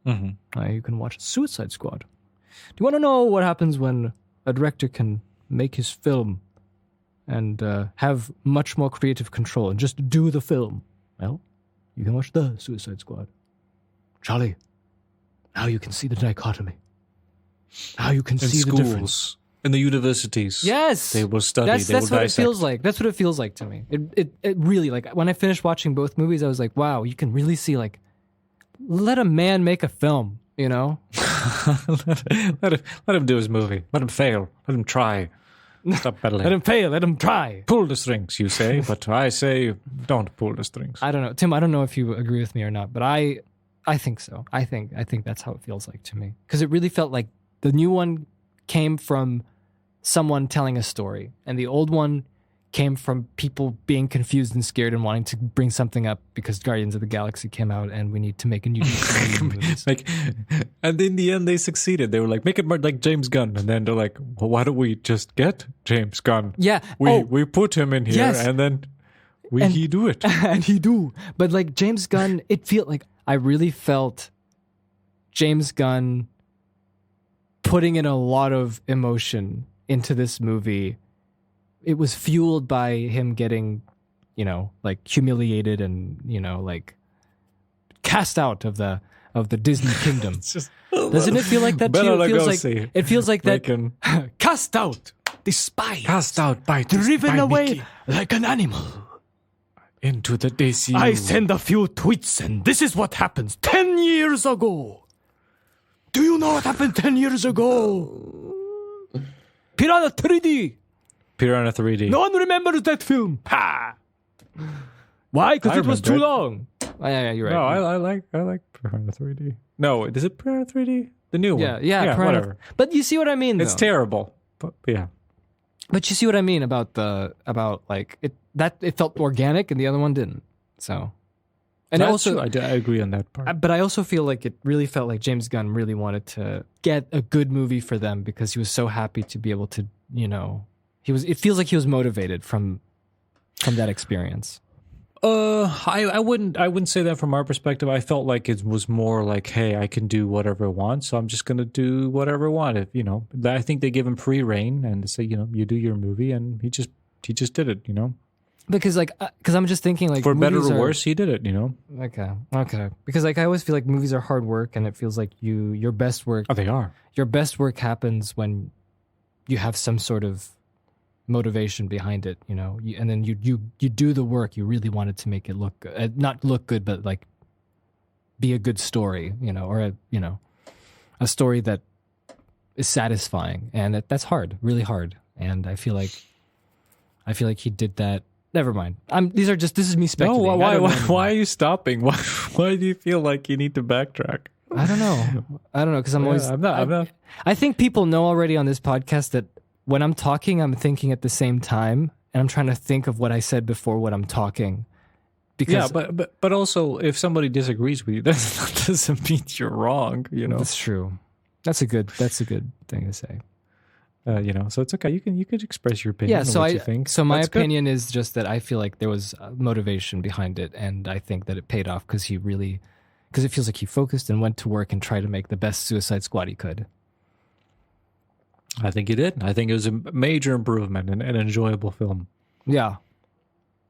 Mm-hmm. You can watch Suicide Squad. Do you want to know what happens when a director can make his film and have much more creative control and just do the film? Well, you can watch the Suicide Squad. Charlie, now you can see the dichotomy. Now you can In see schools, the difference. in the universities. Yes, They will study. That's they will what dissect. it feels like. That's what it feels like to me. It really, like, when I finished watching both movies, I was like, wow, you can really see, like, let a man make a film, you know? let him do his movie. Let him fail. Let him try. Stop peddling. Let him fail. Let him try. Pull the strings, you say, but I say don't pull the strings. I don't know, Tim. I don't know if you agree with me or not, but I think so. I think that's how it feels like to me, because it really felt like the new one came from someone telling a story, and the old one came from people being confused and scared and wanting to bring something up because Guardians of the Galaxy came out and we need to make a new movies. Like, and in the end, they succeeded. They were like, make it more like James Gunn, and then they're like, well, why don't we just get James Gunn? Yeah, we put him in here, yes. and then he do it. And he do. But like James Gunn, it felt like I really felt James Gunn putting in a lot of emotion into this movie. It was fueled by him getting, you know, like humiliated and, you know, like cast out of the Disney kingdom. Doesn't it feel like that too? It feels like that. Cast out, despised, Cast out by driven by away Mickey like an animal. into the DCEU. I send a few tweets and this is what happens 10 years ago. Do you know what happened 10 years ago? Piranha 3D. Piranha 3D. No one remembers that film. Ha! Why? Because it was too remember it. long. Oh, yeah, you're right. No, I like Piranha 3D. No, is it Piranha 3D? The new one. Yeah, Piranha. Whatever. But you see what I mean, It's though. terrible. But yeah. But you see what I mean about like it felt organic and the other one didn't. So, and That's also true. I agree on that part. but I also feel like it really felt like James Gunn really wanted to get a good movie for them because he was so happy to be able to, you know, it feels like he was motivated from that experience. I wouldn't say that from our perspective. I felt like it was more like, hey, I can do whatever I want, so I'm just gonna do whatever I want. If, you know, I think they give him free reign and say, you know, you do your movie, and he just did it, you know. Because I'm just thinking, like, For better movies or are- worse, he did it, you know. Okay. Because like I always feel like movies are hard work, and it feels like your best work. Oh, they are. Your best work happens when you have some sort of motivation behind it, you know, and then you do the work. You really wanted to make it look not look good, but like be a good story, you know, or a story that is satisfying, and that's hard, really hard. And I feel like he did that. Never mind. This is me speculating. No, I don't know why are you stopping? Why do you feel like you need to backtrack? I don't know because I'm always. I'm not. I think people know already on this podcast that when I'm talking, I'm thinking at the same time, and I'm trying to think of what I said before when I'm talking. Because but also, if somebody disagrees with you, that doesn't mean you're wrong. You know, that's true. That's a good thing to say. You know, so it's okay. You can express your opinion. Yeah. So what you think. So my That's good. opinion is just that I feel like there was motivation behind it, and I think that it paid off because he really because it feels like he focused and went to work and tried to make the best Suicide Squad he could. I think he did. I think it was a major improvement and an enjoyable film. Yeah.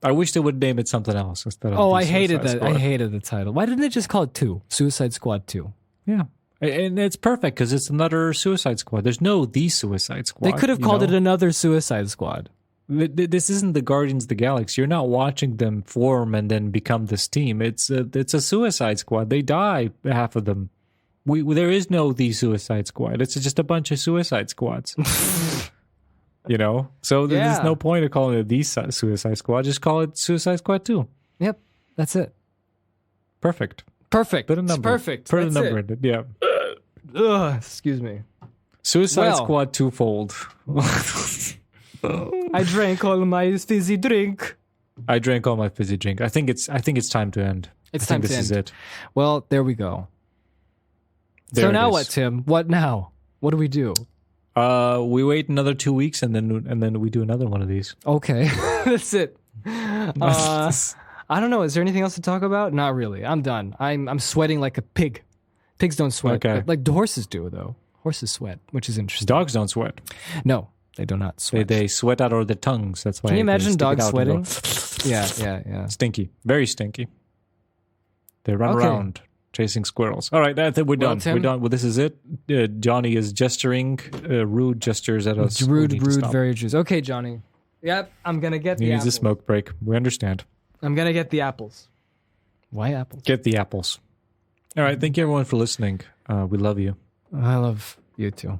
I wish they would name it something else instead of. I hated that. I hated the title. Why didn't they just call it 2? Suicide Squad 2. Yeah. And it's perfect because it's another Suicide Squad. There's no The Suicide Squad. They could have called it another Suicide Squad. This isn't the Guardians of the Galaxy. You're not watching them form and then become this team. It's a Suicide Squad. They die, half of them. There is no The Suicide Squad. It's just a bunch of Suicide Squads. So there's no point of calling it The Suicide Squad. Just call it Suicide Squad 2. Yep, that's it. Perfect. Perfect. Put a number. It's perfect. Put a number in it. Yeah. Excuse me. Suicide Squad twofold. I drank all my fizzy drink. I drank all my fizzy drink. I think it's time to end. It's time to end. This is it. Well, there we go. There so now is. what, Tim? What now? What do we do? We wait another 2 weeks and then we do another one of these. Okay, that's it. I don't know. Is there anything else to talk about? Not really. I'm done. I'm sweating like a pig. Pigs don't sweat. Okay. Like the horses do, though. Horses sweat, which is interesting. Dogs don't sweat. No, they do not sweat. They sweat out of their tongues. That's why. Can you they imagine stick it dogs out and sweating? Yeah. Stinky. Very stinky. They run Okay. around chasing squirrels. All right, we're done. Tim? We're done. Well, this is it. Johnny is gesturing rude gestures at us. Rude, We need to stop. very rude. Okay, Johnny. Yep, I'm gonna get He the needs apples. a smoke break. We understand. I'm gonna get the apples. Why apples? Get the apples. All right. Thank you, everyone, for listening. We love you. I love you too.